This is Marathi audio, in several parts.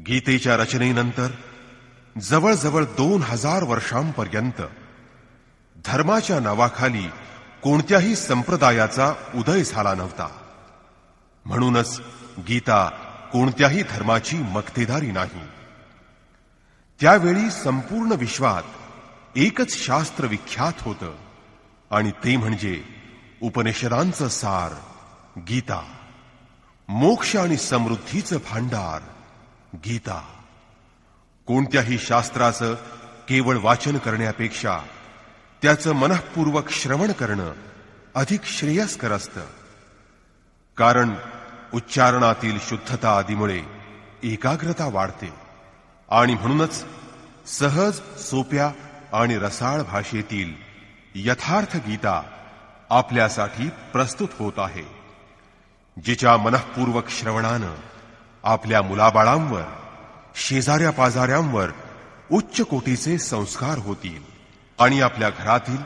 गीतेच्या रचनेनंतर जवळजवळ 2000 वर्षांपर्यंत धर्माच्या नावाखाली कोणत्याही संप्रदायाचा उदय झाला नव्हता. म्हणूनच गीता कोणत्याही धर्माची मक्तेदारी नाही. त्यावेळी संपूर्ण विश्वात एकच शास्त्र विख्यात होतं आणि ते म्हणजे उपनिषदांचं सार गीता. मोक्ष आणि समृद्धीचं भांडार गीता. कोणत्याही शास्त्राचं केवळ वाचन करण्यापेक्षा त्याचं मनःपूर्वक श्रवण करणं अधिक श्रेयस्कर असतं. कारण उच्चारणातील शुद्धता आदीमुळे एकाग्रता वाढते आणि म्हणूनच सहज, सोप्या आणि रसाळ भाषेतील यथार्थ गीता आपल्यासाठी प्रस्तुत होत आहे, जिच्या मनःपूर्वक श्रवणानं आपल्या मुलाबाळांवर, शेजाऱ्या पाजाऱ्यांवर उच्च कोटीचे संस्कार होतील आणि आपल्या घरातील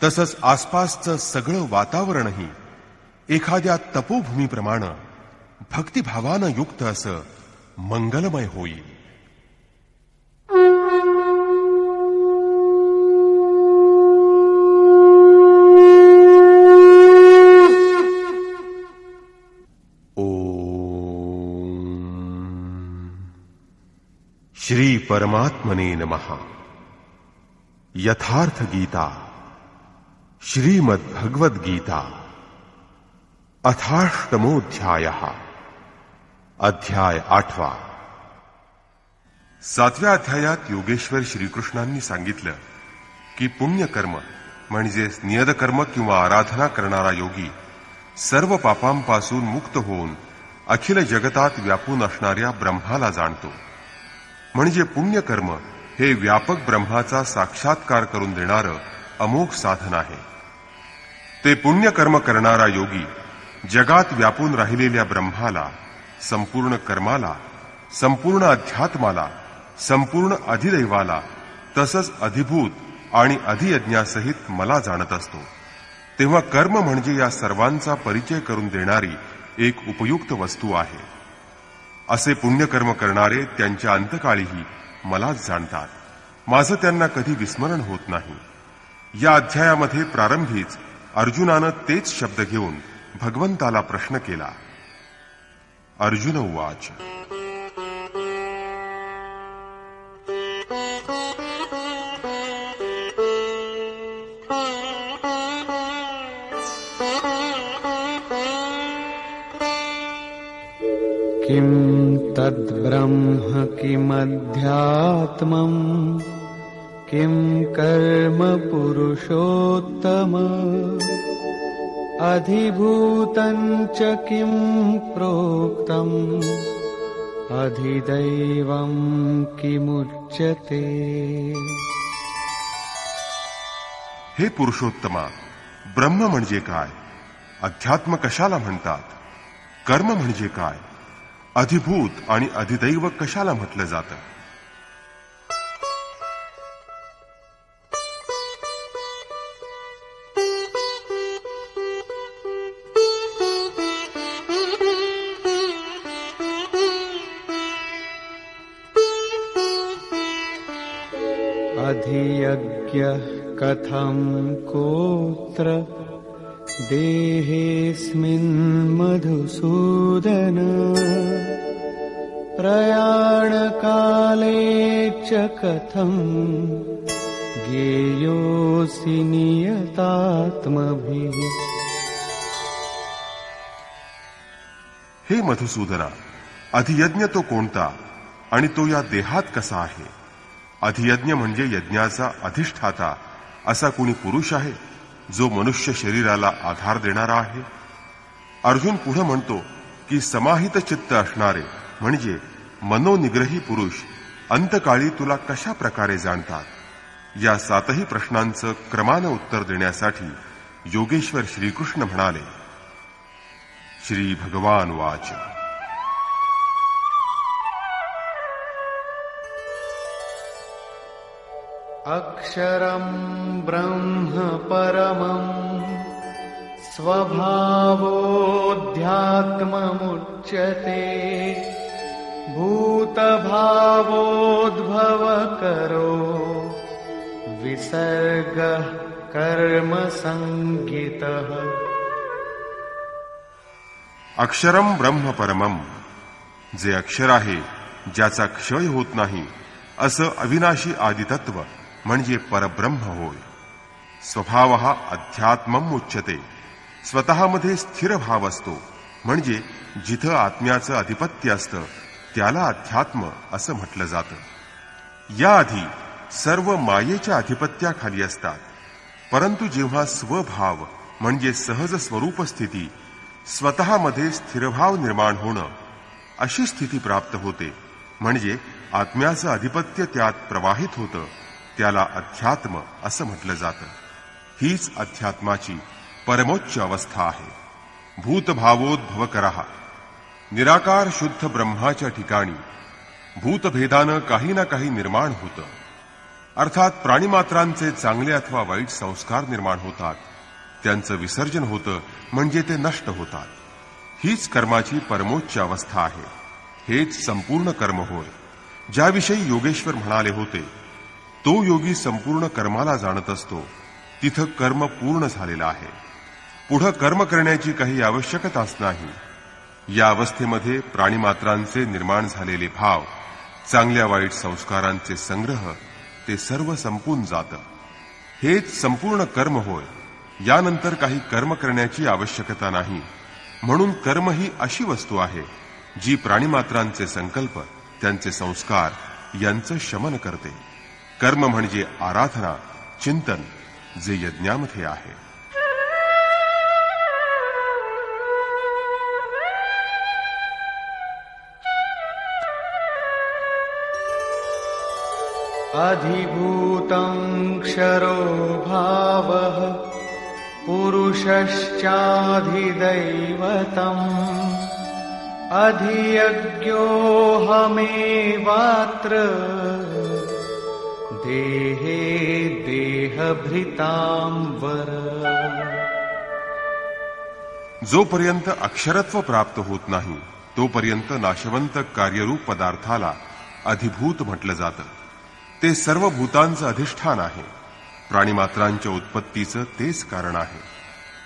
तसंच आसपासचं सगळं वातावरणही एखाद्या तपोभूमीप्रमाणे भक्तिभावानं युक्त असं मंगलमय होईल. श्री परमात्मने नमः. यथार्थ गीता श्रीमद् भगवद गीता अथाष्टमोऽध्यायः. अध्याय 8. 7व्या अध्यायात योगेश्वर श्रीकृष्णांनी सांगितलं की पुण्यकर्म म्हणजे नियतकर्म किंवा आराधना करणारा योगी सर्व पापांपासून मुक्त होऊन अखिल जगतात व्यापून असणाऱ्या ब्रह्माला जाणतो. म्हणजे पुण्यकर्म हे व्यापक ब्रह्माचा साक्षात्कार करून देणारं अमोघ साधन आहे. ते पुण्यकर्म करणारा योगी जगात व्यापून राहिलेल्या ब्रह्माला, संपूर्ण कर्माला, संपूर्ण अध्यात्माला, संपूर्ण अधिदैवाला तसंच अधिभूत आणि अधियज्ञासहित मला जाणत असतो. तेव्हा कर्म म्हणजे या सर्वांचा परिचय करून देणारी एक उपयुक्त वस्तू आहे. असे पुण्यकर्म करणारे त्यांच्या अंतकाळीही मलाच जाणतात. माझं त्यांना कधी विस्मरण होत नाही. या अध्यायामध्ये प्रारंभीच अर्जुनानं तेच शब्द घेऊन भगवंताला प्रश्न केला. अर्जुन उवाच. किं तद्ब्रह्म किमध्यात्मम् किं कर्म पुरुषोत्तम अधिभूतं च किं प्रोक्तम् अधिदैवं किमुच्यते. हे पुरुषोत्तमा, ब्रह्म म्हणजे काय? अध्यात्म कशाला म्हणतात? कर्म म्हणजे काय? अधिभूत आणि अधिदैव कशाला म्हटलं जातं? अधियज्ञः कथं कोत्र देहेऽस्मिन् मधुसूदन प्रयाणकाले च कथं ज्ञेयोऽसि नियतात्मभिः. हे मधुसूदना, अधियज्ञ तो कोणता आणि तो या देहात कसा आहे? अधियज्ञ म्हणजे यज्ञाचा अधिष्ठाता असा कोणी पुरुष आहे जो मनुष्य शरीराला आधार देणारा आहे? अर्जुन पुढे म्हणतो की समाहित चित्त असणारे म्हणजे मनोनिग्रही पुरुष अंतकाळी तुला कशा प्रकारे जाणतात? या 7ही प्रश्नांचं क्रमानं उत्तर देण्यासाठी योगेश्वर श्रीकृष्ण म्हणाले. श्री भगवान वाच. अक्षरं ब्रह्म परमं स्वभावोऽध्यात्ममुच्यते भूतभावोद्भव करो विसर्गः कर्म संज्ञितः। अक्षरम ब्रह्म परमम, जे अक्षर आहे ज्याचा क्षय होत नाही असं अविनाशी आदितत्व म्हणजे परब्रह्म होय. स्वभावः अध्यात्मम उच्यते, स्वतःमध्ये स्थिर भाव असतो म्हणजे जिथं आत्म्याचं अधिपत्य असतं त्याला अध्यात्म असं म्हटलं जातं. याआधी सर्व मायेच्या अधिपत्याखाली असतात, परंतु जेव्हा स्वभाव म्हणजे सहज स्वरूप स्थिती, स्वतःमध्ये स्थिरभाव निर्माण होणं, अशी स्थिती प्राप्त होते म्हणजे आत्म्याचं अधिपत्य त्यात प्रवाहित होतं, त्याला अध्यात्म असं म्हटलं जातं. हीच अध्यात्माची परमोच्च अवस्था आहे. भूतभावोद्भव करः, निराकार शुद्ध ब्रह्माच्या ठिकाणी भूतभेदानं काही ना काही निर्माण होतं. अर्थात प्राणिमात्रांचे चांगले अथवा वाईट संस्कार निर्माण होतात, त्यांचं विसर्जन होतं म्हणजे ते नष्ट होतात. हीच कर्माची परमोच्च अवस्था आहे. हेच संपूर्ण कर्म होय. ज्याविषयी योगेश्वर म्हणाले होते, तो योगी संपूर्ण कर्माला जाणत असतो, तिथं कर्म पूर्ण झालेलं आहे. पुढं कर्म करण्याची काही आवश्यकताच नाही. या अवस्थेमध्ये प्राणिमात्रांचे निर्माण झालेले भाव, चांगल्या वाईट संस्कारांचे संग्रह, ते सर्व संपून जातं. हेच संपूर्ण कर्म होय. यानंतर काही कर्म करण्याची आवश्यकता नाही. म्हणून कर्म ही अशी वस्तू आहे जी प्राणिमात्रांचे संकल्प, त्यांचे संस्कार यांचं शमन करते. कर्म म्हणजे आराधना, चिंतन, जे यज्ञामध्ये आहे. अधिभूतं क्षरो भावः पुरुषश्चाधिदैवतम् अधियज्ञोऽहमेवात्र देहे देहभृतां वर. जोपर्यंत अक्षरत्व प्राप्त होत नाही तोपर्यंत नाशवंत कार्यरूप पदार्थाला अधिभूत म्हटलं जातं. ते सर्व भूतांचं अधिष्ठान आहे. प्राणिमात्रांच्या उत्पत्तीचं तेच कारण आहे.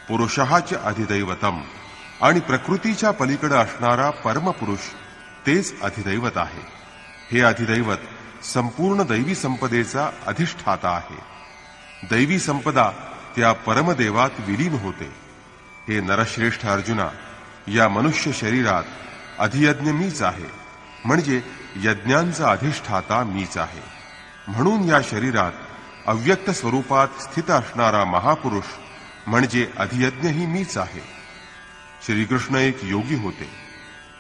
पुरुषाच अधिदैवतम, आणि प्रकृतीच्या पलीकडे असणारा परमपुरुष तेच अधिदैवत आहे. हे अधिदैवत संपूर्ण दैवी संपदेचा अधिष्ठाता आहे. दैवी संपदा त्या परमदेवात विलीन होते. हे नरश्रेष्ठ अर्जुना, या मनुष्य शरीरात अधियज्ञ मीच आहे, म्हणजे यज्ञांचा अधिष्ठाता मीच आहे. म्हणून या शरीरात अव्यक्त स्वरूपात स्थित असणारा महापुरुष म्हणजे अधियज्ञही मीच आहे. श्रीकृष्ण एक योगी होते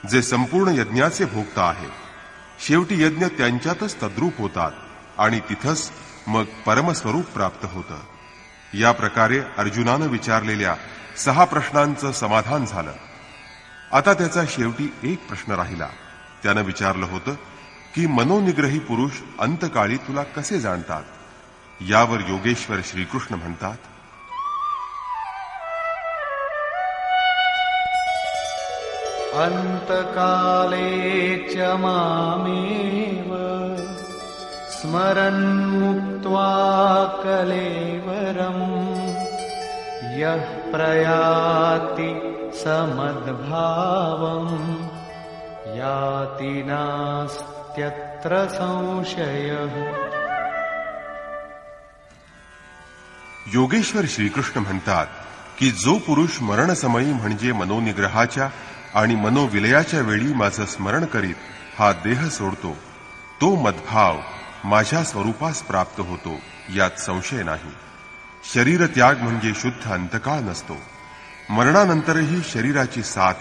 जे संपूर्ण यज्ञाचे भोक्ता आहे. शेवटी यज्ञ त्यांच्यातच तद्रूप होतात आणि तिथंच मग परमस्वरूप प्राप्त होतं. या प्रकारे अर्जुनानं विचारलेल्या 6 प्रश्नांचं समाधान झालं. आता त्याचा शेवटी एक प्रश्न राहिला. त्यानं विचारलं होतं की मनोनिग्रही पुरुष अंतकाळी तुला कसे जाणतात. यावर योगेश्वर श्रीकृष्ण म्हणतात, अंतकाले च मामेव स्मरन् मुक्त्वा कलेवरम् यः प्रयाति समद्भावम् याति नास्त्यत्र संशयः. योगेश्वर श्रीकृष्ण म्हणतात की जो पुरुष मरणसमयी म्हणजे मनोनिग्रहाच्या आणि मनोविलयाच्या वेळी माझं स्मरण करीत हा देह सोडतो, तो मद्भाव माझ्या स्वरूपास प्राप्त होतो, यात संशय नाही. शरीर त्याग म्हणजे शुद्ध अंतकाळ नसतो. मरणानंतरही शरीराची साथ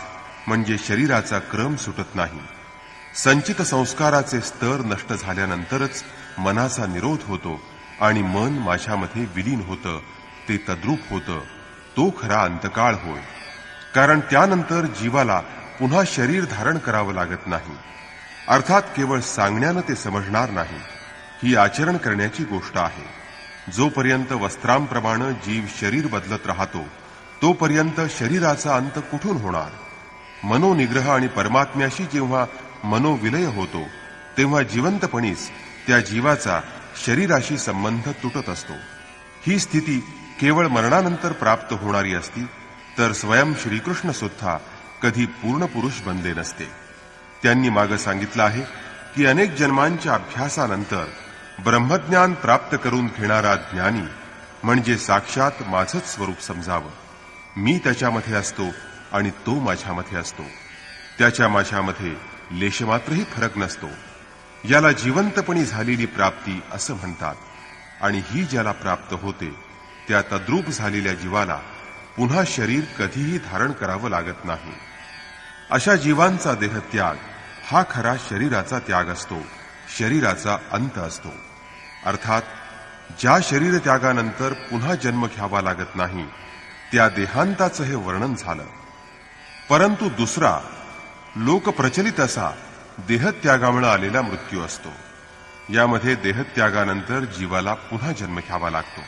म्हणजे शरीराचा क्रम सुटत नाही. संचित संस्काराचे स्तर नष्ट झाल्यानंतरच मनाचा निरोध होतो आणि मन माझ्यामध्ये विलीन होतं, ते तद्रूप होतं. तो खरा अंतकाळ होय. कारण त्यानंतर जीवाला पुन्हा शरीर धारण करावं लागत नाही. अर्थात केवळ सांगण्यानं ते समजणार नाही. ही आचरण करण्याची गोष्ट आहे. जोपर्यंत वस्त्रांप्रमाणे जीव शरीर बदलत राहतो तोपर्यंत शरीराचा अंत कुठून होणार. मनोनिग्रह आणि परमात्म्याशी जेव्हा मनोविलय होतो तेव्हा जिवंतपणीच त्या जीवाचा शरीराशी संबंध तुटत असतो. ही स्थिती केवळ मरणानंतर प्राप्त होणारी असती तर स्वयं श्रीकृष्ण सुद्धा कधी पूर्ण पुरुष बनले नसते. त्यांनी मागे सांगितलं आहे की अनेक जन्मांच्या अभ्यासानंतर ब्रह्मज्ञान प्राप्त करून घेणारा ज्ञानी म्हणजे साक्षात माझंच स्वरूप समजावं. मी त्याच्यामध्ये असतो आणि तो माझ्यामध्ये असतो. त्याच्या माझ्यामध्ये लेशमात्रही फरक नसतो. याला जिवंतपणी झालेली प्राप्ती असं म्हणतात. आणि ही ज्याला प्राप्त होते त्या तद्रूप झालेल्या जीवाला पुन्हा शरीर कधीही धारण करावं लागत नाही. अशा जीवांचा देहत्याग हा खरा शरीराचा त्याग असतो, शरीराचा अंत असतो. अर्थात ज्या शरीर त्यागानंतर पुन्हा जन्म घ्यावा लागत नाही त्या देहांताचं हे वर्णन झालं. परंतु दुसरा लोकप्रचलित असा देहत्यागामुळे आलेला मृत्यू असतो. यामध्ये देहत्यागानंतर जीवाला पुन्हा जन्म घ्यावा लागतो.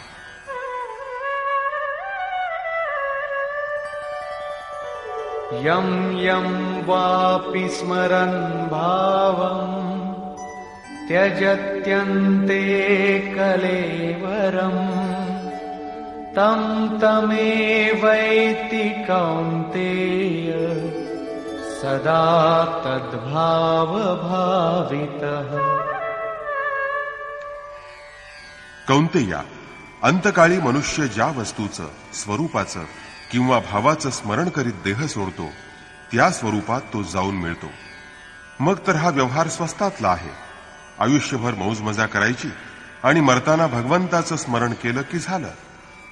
यं यं वापि स्मरन् भावं त्यजत्यन्ते कलेवरम् तं तमेवैति कौन्तेय सदा तद्भावभावितः. कौंतेया, अंतकाळी मनुष्य ज्या वस्तूचं, स्वरूपाचं किंवा भावाचं स्मरण करीत देह सोडतो त्या स्वरूपात तो जाऊन मिळतो. मग तर हा व्यवहार स्वस्तातला आहे. आयुष्यभर मौजमजा करायची आणि मरताना भगवंताचं स्मरण केलं की झालं,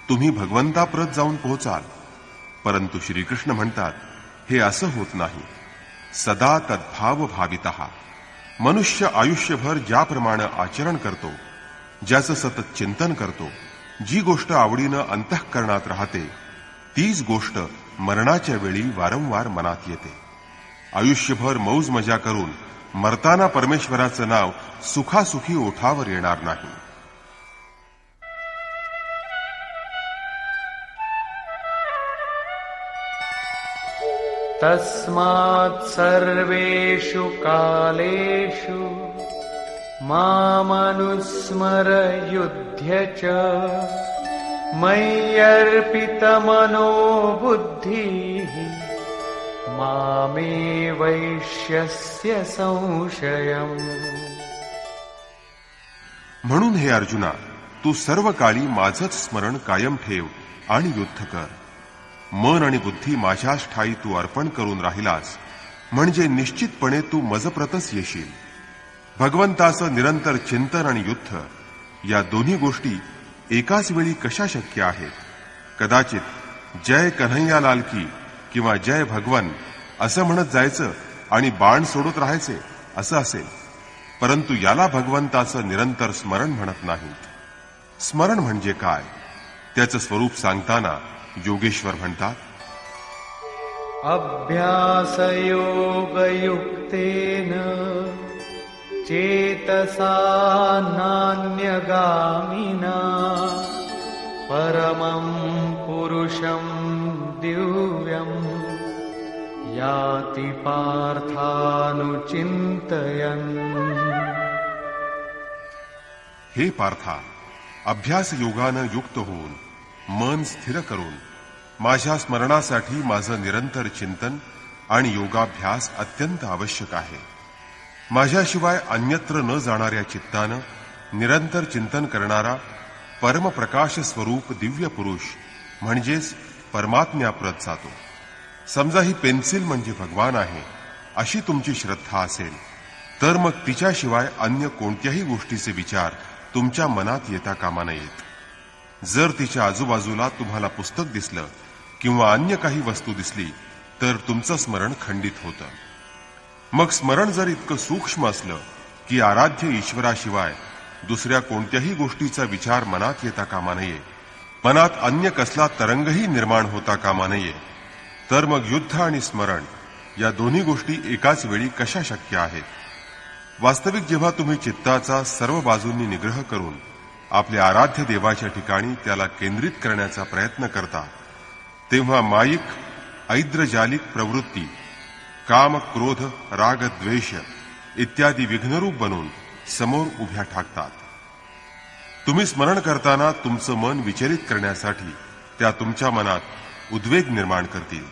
तुम्ही भगवंताप्रत जाऊन पोहोचाल. परंतु श्रीकृष्ण म्हणतात हे असं होत नाही. सदा तद्भाव भावितः. मनुष्य आयुष्यभर ज्याप्रमाणे आचरण करतो, ज्याचं सतत चिंतन करतो, जी गोष्ट आवडीनं अंतःकरणात राहते तीच गोष्ट मरणाच्या वेळी वारंवार मनात येते. आयुष्यभर मौज मजा करून मरताना परमेश्वराचं नाव सुखासुखी ओठावर येणार नाही. तस्मात् सर्वेषु कालेषु मामनुस्मर युध्य च मय्यर्पितमनो बुद्धिः मामे वैश्यस्य संशयम्. म्हणून हे अर्जुना, तू सर्व काळी माझंच स्मरण कायम ठेव आणि युद्ध कर. मन आणि बुद्धी माझ्याच ठायी तू अर्पण करून राहिलास म्हणजे निश्चितपणे तू मजप्रतच येशील. भगवंताचं निरंतर चिंतन आणि युद्ध या दोन्ही गोष्टी एकाच वेळी कशा शक्य आहेत? कदाचित जय कन्हैयालाल की किंवा जय भगवन असं म्हणत जायचं आणि बाण सोडत राहायचे असं असेल. परंतु याला भगवंताचं निरंतर स्मरण म्हणत नाहीत. स्मरण म्हणजे काय त्याचं स्वरूप सांगताना योगेश्वर म्हणतात, अभ्यासयोगयुक्तेन चेतसा नान्यगामिना परमं पुरुषं दिव्यं याति पार्थानुचिंतयन्. हे पार्था, अभ्यास योगानं युक्त होऊन मन स्थिर करून माझ्या स्मरणासाठी माझं निरंतर चिंतन आणि योगाभ्यास अत्यंत आवश्यक आहे. माझ्याशिवाय अन्यत्र न जाणाऱ्या चित्तानं निरंतर चिंतन करणारा परमप्रकाश स्वरूप दिव्य पुरुष म्हणजेच परमात्म्याप्रत जातो. समजा ही पेन्सिल म्हणजे भगवान आहे अशी तुमची श्रद्धा असेल तर मग तिच्याशिवाय अन्य कोणत्याही गोष्टीचे विचार तुमच्या मनात येता कामा नयेत. जर तिच्या आजूबाजूला तुम्हाला पुस्तक दिसलं किंवा अन्य काही वस्तू दिसली तर तुमचं स्मरण खंडित होतं. मग स्मरण जर इतकं सूक्ष्म असलं की आराध्य ईश्वराशिवाय दुसऱ्या कोणत्याही गोष्टीचा विचार मनात येता कामा नये, मनात अन्य कसला तरंगही निर्माण होता कामा नये, तर मग युद्ध आणि स्मरण या दोन्ही गोष्टी एकाच वेळी कशा शक्य आहेत? वास्तविक जेव्हा तुम्ही चित्ताचा सर्व बाजूंनी निग्रह करून आपल्या आराध्य देवाच्या ठिकाणी त्याला केंद्रित करण्याचा प्रयत्न करता तेव्हा मायिक ऐद्रजालिक प्रवृत्ती, काम, क्रोध, राग, द्वेष इत्यादी विघ्नरूप बनून समोर उभ्या ठाकतात. तुम्ही स्मरण करताना तुमचं मन विचलित करण्यासाठी त्या तुमच्या मनात उद्वेग निर्माण करतील.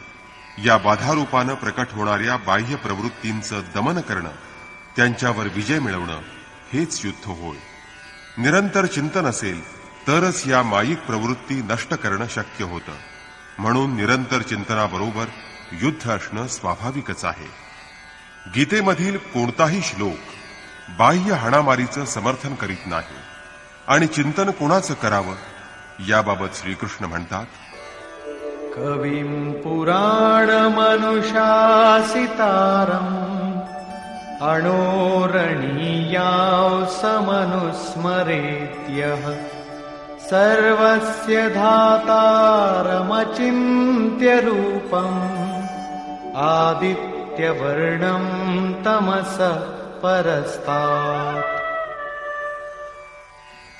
या बाधारूपानं प्रकट होणाऱ्या बाह्य प्रवृत्तींचं दमन करणं, त्यांच्यावर विजय मिळवणं हेच युद्ध होय. निरंतर चिंतन असेल तरच या मायिक प्रवृत्ती नष्ट करणं शक्य होतं. म्हणून निरंतर चिंतनाबरोबर युद्ध असणं स्वाभाविकच आहे. गीतेमधील कोणताही श्लोक बाह्य हाणामारीचं समर्थन करीत नाही. आणि चिंतन कोणाचं करावं याबाबत श्रीकृष्ण म्हणतात, कविं पुराणमनुशासितारम् अणोरणीयां समनुस्मरेत्यः सर्वस्य धातारमचिन्त्य रूपम् आदित्यवर्णं तमसः परस्तात्.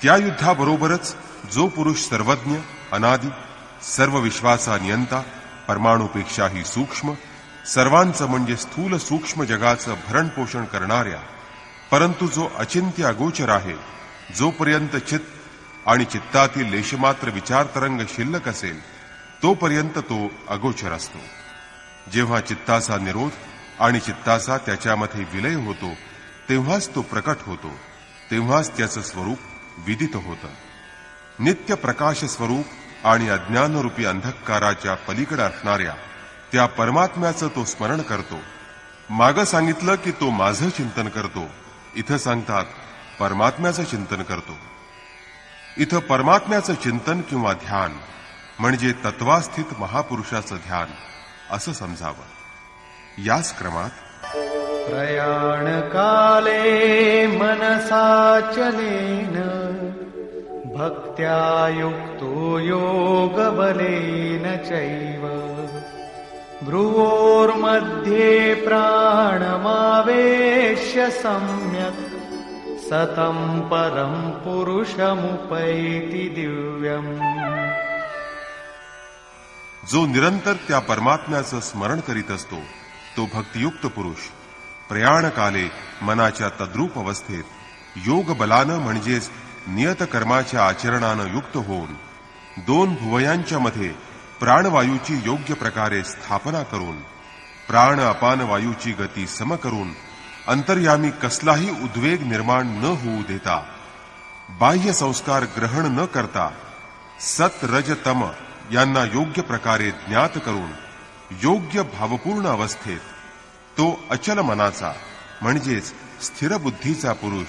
त्या युद्धाबरोबरच जो पुरुष सर्वज्ञ, अनादि, सर्व विश्वाचा नियंता, परमाणूपेक्षाही सूक्ष्म, सर्वांचं म्हणजे स्थूल सूक्ष्म जगाचं भरणपोषण करणाऱ्या, परंतु जो अचिंत्य अगोचर आहे, जोपर्यंत चित्त आणि चित्तातील लेशमात्र विचारतरंग शिल्लक असेल तोपर्यंत तो अगोचर असतो. जेव्हा चित्ताचा निरोध आणि चित्ताचा त्याच्यामध्ये विलय होतो तेव्हाच तो प्रकट होतो, तेव्हाच त्याचं स्वरूप विदित होतं. नित्य प्रकाश स्वरूप आणि अज्ञानरूपी अंधकाराच्या पलीकडे असणाऱ्या त्या परमात्म्याचं तो स्मरण करतो. मागं सांगितलं की तो माझं चिंतन करतो, इथं सांगतात परमात्म्याचं चिंतन करतो. इथं परमात्म्याचं चिंतन किंवा ध्यान म्हणजे तत्वास्थित महापुरुषाचं ध्यान असं समजावं. याच क्रमात प्रयाणकाले मनसाचलेन भक्त्या युक्तो योगबलेन चैव भ्रुवोर्मध्ये प्राणमावेश्य सम्यक् सतं परं पुरुषमुपैति दिव्यम्. जो निरंतर त्या परमात्म्याचं स्मरण करीत असतो तो भक्तियुक्त पुरुष प्रयाणकाले मनाच्या तद्रूप अवस्थेत योग बलानं म्हणजेच नियत कर्माच्या आचरणानं युक्त होऊन दोन भुवयांच्या मध्ये प्राणवायूची योग्य प्रकारे स्थापना करून प्राण अपान वायूची गती सम करून अंतर्यामी कसलाही उद्वेग निर्माण न होऊ देता बाह्य संस्कार ग्रहण न करता सत रज तम यांना योग्य प्रकारे ज्ञात करून योग्य भावपूर्ण अवस्थेत तो अचल मनाचा म्हणजेच स्थिर बुद्धीचा पुरुष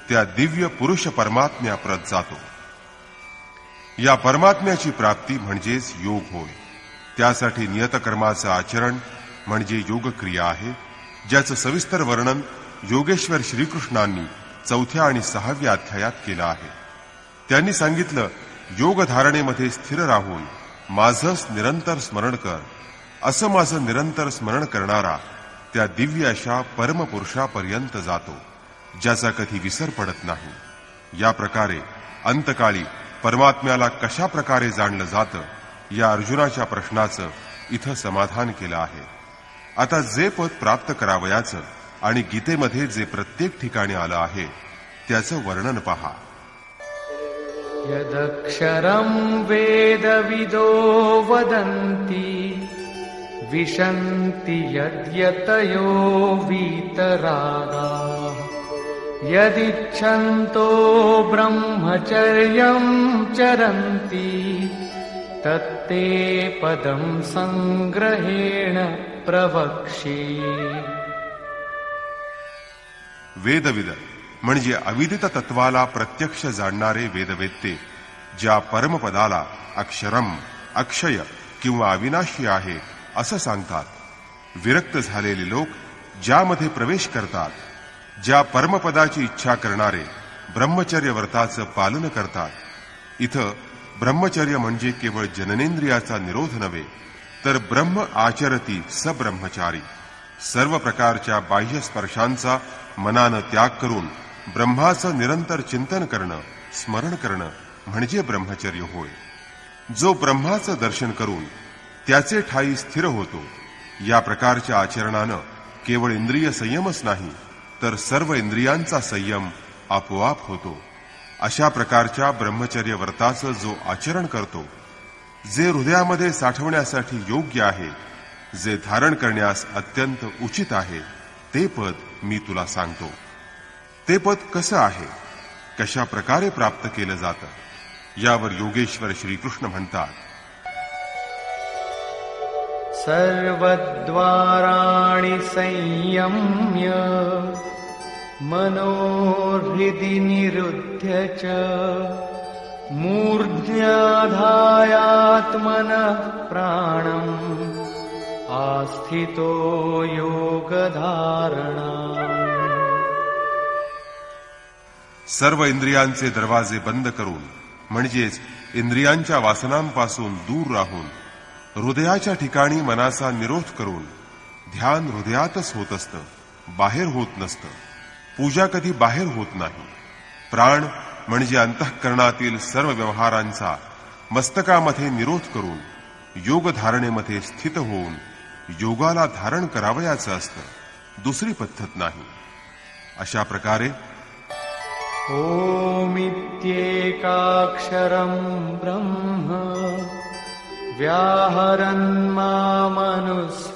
त्या दिव्य पुरुष परमात्म्याप्रत जातो. या परमात्म्याची प्राप्ती म्हणजेच योग होय. त्यासाठी नियतकर्माचं आचरण म्हणजे योगक्रिया आहे, ज्याचं सविस्तर वर्णन योगेश्वर श्रीकृष्णांनी 4थ्या आणि 6व्या अध्यायात केलं आहे. त्यांनी सांगितलं, योग धारणेमध्ये स्थिर राहून माझंच निरंतर स्मरण कर, असं माझं निरंतर स्मरण करणारा त्या दिव्य अशा परमपुरुषापर्यंत जातो, ज्याचा कधी विसर पडत नाही. या प्रकारे अंतकाळी परमात्म्याला कशा प्रकारे जाणलं जातं या अर्जुनाच्या प्रश्नाचं इथं समाधान केलं आहे. आता जे पद प्राप्त करावयाचं आणि गीतेमध्ये जे प्रत्येक ठिकाणी आलं आहे त्याचं वर्णन पहा. यदक्षरं वेदविदो वदन्ति विशन्ति यद्यतयो वीतरागाः यदिच्छन्तो ब्रह्मचर्यं चरन्ति तत्ते पदं संग्रहेण प्रवक्ष्ये. वेदविद म्हणजे अविदित तत्वाला प्रत्यक्ष जाणणारे वेदवेत्ते ज्या परमपदाला अक्षरम, अक्षय किंवा अविनाशी आहे असं सांगतात. विरक्त झालेले लोक ज्यामध्ये प्रवेश करतात, ज्या परमपदाची इच्छा करणारे ब्रह्मचर्य व्रताचं पालन करतात. इथं ब्रह्मचर्य म्हणजे केवळ जननेंद्रियाचा निरोध नव्हे, तर ब्रह्म आचरती सब्रह्मचारी, सर्व प्रकारच्या बाह्य स्पर्शांचा मनानं त्याग करून ब्रह्माचं निरंतर चिंतन करणं, स्मरण करणं म्हणजे ब्रह्मचर्य होय. जो ब्रह्माचं दर्शन करून त्याचे ठाई स्थिर होतो, या प्रकारच्या आचरणानं केवळ इंद्रिय संयमच नाही, तर सर्व इंद्रियांचा संयम आपोआप होतो. अशा प्रकारच्या ब्रह्मचर्य व्रताचं जो आचरण करतो, जे हृदयामध्ये साठवण्यासाठी योग्य आहे, जे धारण करण्यास अत्यंत उचित आहे, ते पद मी तुला सांगतो. ते पद कसं आहे, कशा प्रकारे प्राप्त केलं जातं, यावर योगेश्वर श्रीकृष्ण म्हणतात. सर्वद्वाराणि संयम्य मनोहृदि निरुध्य च मूर्ध्याधायात्मनः प्राणम् आस्थितो योगधारणा. सर्व इंद्रियांचे दरवाजे बंद करून, म्हणजेच इंद्रियांच्या वासनांपासून दूर राहून, हृदयाच्या ठिकाणी मनाचा निरोध करून ध्यान हृदयातच होत असतं, बाहेर होत नसतं. पूजा कधी बाहेर होत नाही. प्राण म्हणजे अंतःकरणातील सर्व व्यवहारांचा मस्तकामध्ये निरोध करून योग धारणेमध्ये स्थित होऊन योगाला धारण करावयाचं असतं, दुसरी पद्धत नाही. अशा प्रकारे ओमित्येकाक्षरं ब्रह्म व्याहरन् मामनुस्मरन्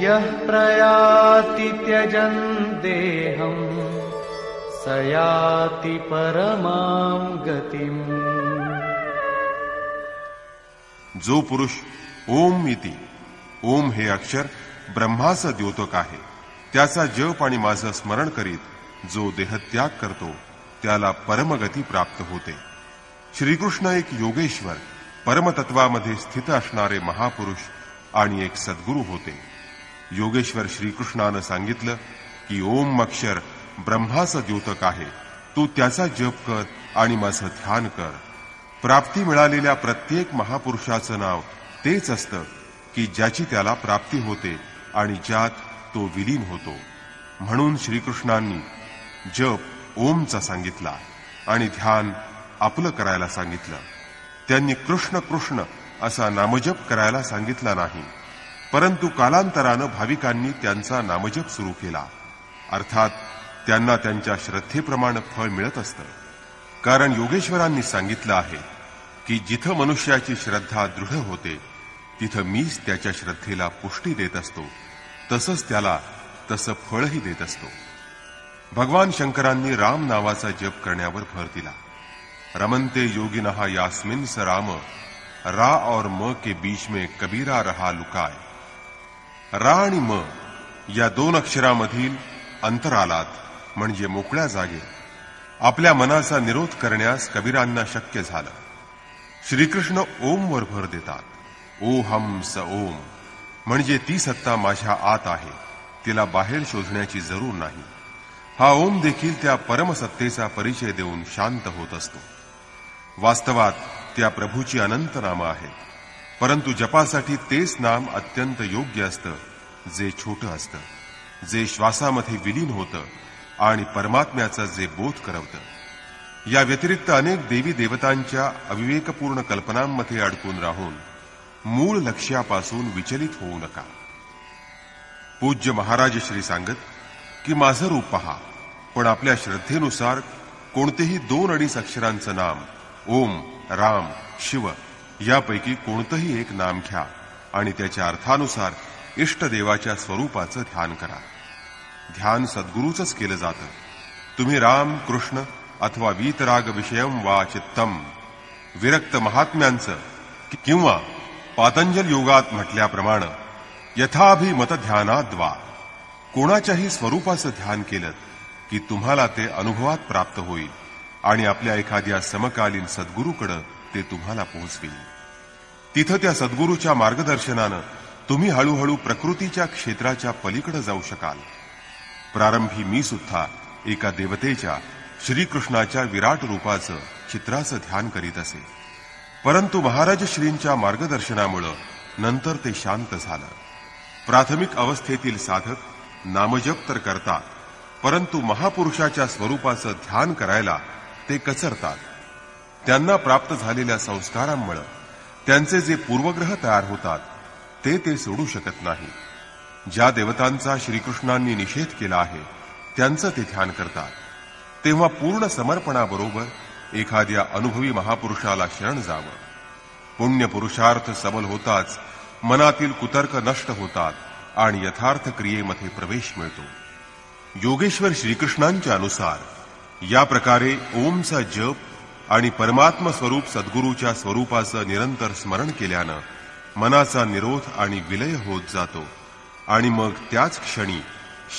यः प्रयाति त्यजन् देहं स याति परमां गतिम्. जो पुरुष ओम इति, ओम हे अक्षर ब्रह्माचं द्योतक आहे, त्याचा जप आणि माझं स्मरण करीत जो देहत्याग करतो, त्याला परमगती प्राप्त होते. श्रीकृष्ण एक योगेश्वर, परमतत्वामध्ये स्थित असणारे महापुरुष आणि एक सद्गुरू होते. योगेश्वर श्रीकृष्णानं सांगितलं की ओम अक्षर ब्रह्माचं द्योतक आहे, तू त्याचा जप कर आणि माझं ध्यान कर. प्राप्ती मिळालेल्या प्रत्येक महापुरुषाचं नाव तेच असतं की ज्याची त्याला प्राप्ती होते आणि ज्यात तो विलीन होतो. म्हणून श्रीकृष्णांनी जप ओमचा सांगितला आणि ध्यान आपलं करायला सांगितलं. त्यांनी कृष्ण कृष्ण असा नामजप करायला सांगितला नाही, परंतु कालांतरानं भाविकांनी त्यांचा नामजप सुरू केला. अर्थात त्यांना त्यांच्या श्रद्धेप्रमाणे फळ मिळत असतं. कारण योगेश्वरांनी सांगितलं आहे की जिथं मनुष्याची श्रद्धा दृढ होते, तिथं मीच त्याच्या श्रद्धेला पुष्टी देत असतो, तसंच त्याला तसं फळही देत असतो. भगवान शंकरांनी राम नावाचा जप करण्यावर भर दिला. रमन्ते योगिनः यास्मिन् स राम, रा और म के बीच में कबीरा रहा लुकाय. रा आणि म या दोन अक्षरामधील अंतरालात म्हणजे मोकळ्या जागे आपल्या मनाचा निरोध करण्यास कबीरांना शक्य झालं. श्रीकृष्ण ओमवर भर देतात. ओहम स ओम म्हणजे ती सत्ता माझ्या आत आहे, तिला बाहेर शोधण्याची जरूर नाही. हा ओम देखील त्या परमसत्तेचा परिचय देऊन शांत होत असतो. वास्तवात त्या प्रभूची अनंत नामं आहेत, परंतु जपासाठी तेच नाम अत्यंत योग्य असतं, जे छोटं असतं, जे श्वासामध्ये विलीन होतं आणि परमात्म्याचा जे बोध करवतं. या व्यतिरिक्त अनेक देवी देवतांच्या अविवेकपूर्ण कल्पनांमध्ये अडकून राहून मूळ लक्ष्यापासून विचलित होऊ नका. पूज्य महाराज श्री सांगत की माझं रूप पहा, पण आपल्या श्रद्धेनुसार कोणतेही 2-2.5 अक्षरांचं नाम ओम, राम, शिव यापैकी कोणतंही एक नाम घ्या आणि त्याच्या अर्थानुसार इष्टदेवाच्या स्वरूपाचं ध्यान करा. ध्यान सद्गुरूचंच केलं जातं. तुम्ही राम, कृष्ण अथवा वीतराग विषयम वा चित्तम विरक्त महात्म्यांचं किंवा पातंजल योगात म्हटल्याप्रमाणे यथाभिमत ध्यानाद्वा कोणाच्याही स्वरूपाचं ध्यान केलं की तुम्हाला ते अनुभवात प्राप्त होईल आणि आपल्या एखाद्या समकालीन सद्गुरूकडे ते तुम्हाला पोहोचवेल. तिथं त्या सद्गुरूच्या मार्गदर्शनानं तुम्ही हळूहळू प्रकृतीच्या क्षेत्राच्या पलीकडे जाऊ शकाल. प्रारंभी मी सुद्धा एका देवतेच्या श्रीकृष्णाच्या विराट रूपाचं चित्राचं ध्यान करीत असे, परंतु महाराज श्रींच्या मार्गदर्शनामुळे नंतर ते शांत झालं. प्राथमिक अवस्थेतील साधक नामजप तर करतात, परंतु महापुरुषाच्या स्वरूपाचं ध्यान करायला ते कचरतात. त्यांना प्राप्त झालेल्या संस्कारांमुळे त्यांचे जे पूर्वग्रह तयार होतात ते सोडू शकत नाही. ज्या देवतांचा श्रीकृष्णांनी निषेध केला आहे त्यांचं ते ध्यान करतात, तेव्हा पूर्ण समर्पणाबरोबर एखाद्या अनुभवी महापुरुषाला शरण जावं. पुण्य पुरुषार्थ सबल होताच मनातील कुतर्क नष्ट होतात आणि यथार्थ क्रियेमध्ये प्रवेश मिळतो. योगेश्वर श्रीकृष्णांच्या अनुसार या प्रकारे ओमचा जप आणि परमात्म स्वरूप सद्गुरूच्या स्वरूपाचं निरंतर स्मरण केल्यानं मनाचा निरोध आणि विलय होत जातो आणि मग त्याच क्षणी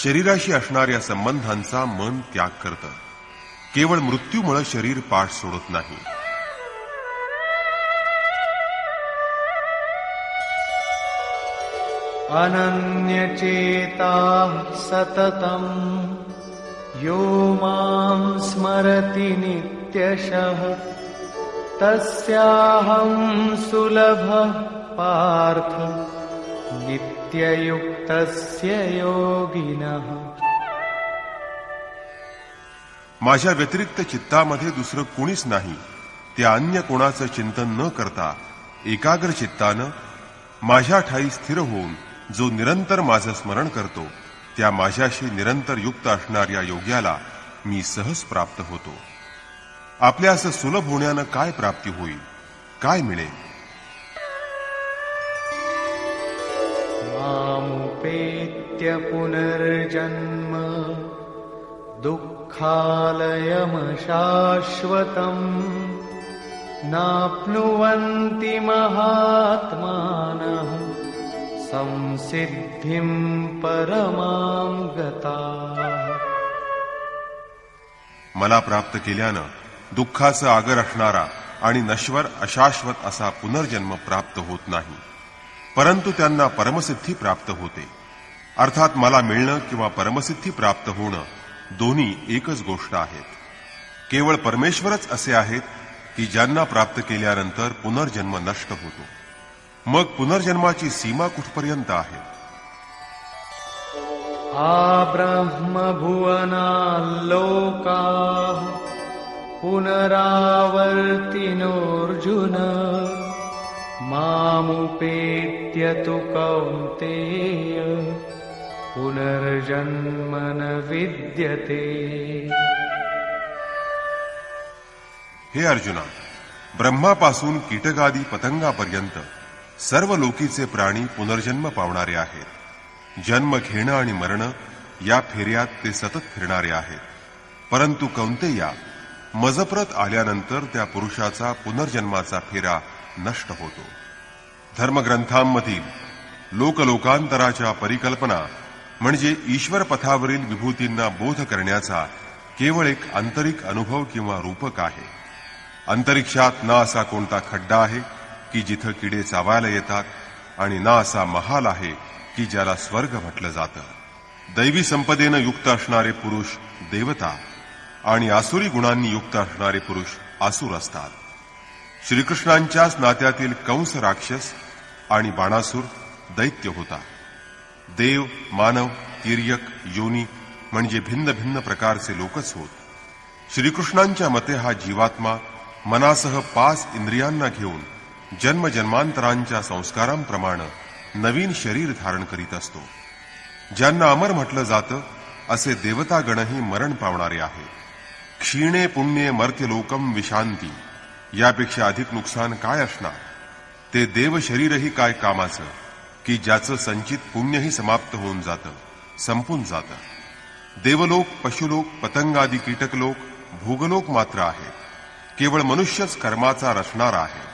शरीराशी असणाऱ्या संबंधांचा मन त्याग करतं. केवळ मृत्यूमुळे शरीर पाठ सोडत नाही. अनन्यचेताः सततम् यो मां स्मरति नित्यशः तस्याहं सुलभः पार्थ नित्ययुक्तस्य योगिनः. माझ्या व्यतिरिक्त चित्तामध्ये दुसरं कुणीच नाही. त्या अन्य कोणाचं चिंतन न करता एकाग्र चित्तानं माझ्या ठाई स्थिर होऊन जो निरंतर माझं स्मरण करतो त्या माझ्याशी निरंतर युक्त असणाऱ्या योग्याला मी सहज प्राप्त होतो. आपल्या असं सुलभ होण्यानं काय प्राप्ती होईल, काय मिळेल? मामुपेत्य पुनर्जन्म दुःखालयमशाश्वतम् नाप्नुवन्ति महात्मानः संसिद्धिं परमां गताः. मला प्राप्त केल्यानं दुःखाचं आगर असणारा आणि नश्वर अशाश्वत असा पुनर्जन्म प्राप्त होत नाही, परंतु त्यांना परमसिद्धी प्राप्त होते. अर्थात मला मिळणं किंवा परमसिद्धी प्राप्त होणं दोन्ही एकच गोष्ट आहेत. केवळ परमेश्वरच असे आहेत की ज्यांना प्राप्त केल्यानंतर पुनर्जन्म नष्ट होतो. मग पुनर्जन्माची सीमा कुठपर्यंत आहे? आब्रह्मभुवनाल्लोकाः पुनरावर्तिनोऽर्जुन मामुपेत्य तु कौन्तेय पुनर्जन्म न विद्यते. हे अर्जुना, ब्रह्मापासून कीटकादी पतंगापर्यंत सर्व लोकीचे प्राणी पुनर्जन्म पावणारे आहेत. जन्म घेणं आणि मरण या फेऱ्यात ते सतत फिरणारे आहेत. परंतु कौंतेया, मजप्रत आल्यानंतर त्या पुरुषाचा पुनर्जन्माचा फेरा नष्ट होतो. धर्मग्रंथांमधील लोकलोकांतराच्या परिकल्पना म्हणजे ईश्वर पथावरील विभूतींना बोध करण्याचा केवळ एक आंतरिक अनुभव किंवा रूपक आहे. अंतरिक्षात ना असा कोणता खड्डा आहे की जिथं किडे चावायला येतात आणि ना असा महाल आहे की ज्याला स्वर्ग म्हटलं जातं. दैवी संपदेनं युक्त असणारे पुरुष देवता आणि आसुरी गुणांनी युक्त असणारे पुरुष आसुर असतात. श्रीकृष्णांच्याच नात्यातील कंस राक्षस आणि बाणासूर दैत्य होता. देव, मानव, तिर्यक, योनी म्हणजे भिन्न भिन्न प्रकारचे लोकच होत. श्रीकृष्णांच्या मते हा जीवात्मा मनासह 5 इंद्रियांना घेऊन जन्मजन्मांतरांच्या संस्कारांप्रमाणे नवीन शरीर धारण करीत असतो. ज्यांना अमर म्हटलं जातं असे देवतागणही मरण पावणारे आहेत. क्षीणे पुण्ये मर्त्यलोकम विशांती, यापेक्षा अधिक नुकसान काय असणार? ते देव शरीरही काय कामाचं की ज्याचं संचित पुण्यही समाप्त होऊन जातं, संपून जातं. देवलोक, पशुलोक, पतंगादी कीटकलोक, भोगलोक मात्र आहेत. केवळ मनुष्यच कर्माचा रचणारा आहे.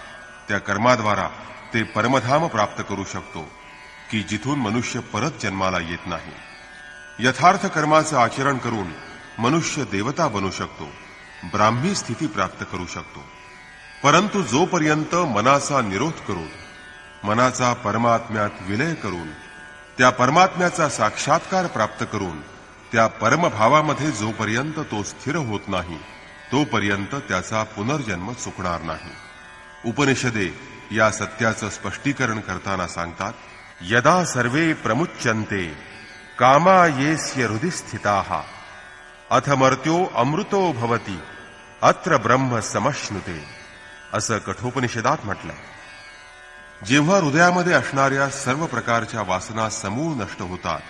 त्या कर्माद्वारा ते परमधाम प्राप्त करू शकतो की जिथून मनुष्य परत जन्माला येत नाही. यथार्थ कर्माचं आचरण करून मनुष्य देवता बनू शकतो, ब्राह्मी स्थिती प्राप्त करू शकतो. परंतु जोपर्यंत मनाचा निरोध करून, मनाचा परमात्म्यात विलय करून, त्या परमात्म्याचा साक्षात्कार प्राप्त करून त्या परमभावामध्ये जोपर्यंत तो स्थिर होत नाही तोपर्यंत त्याचा पुनर्जन्म चुकणार नाही. उपनिषदे या सत्याचं स्पष्टीकरण करताना सांगतात, यदा सर्वे प्रमुच्यन्ते कामा येस्य हृदि स्थिताः अथ मर्त्यो अमृतो भवति अत्र ब्रह्म समश्नुते, असं कठोपनिषदात म्हटलंय. जेव्हा हृदयामध्ये असणाऱ्या सर्व प्रकारच्या वासना समूळ नष्ट होतात,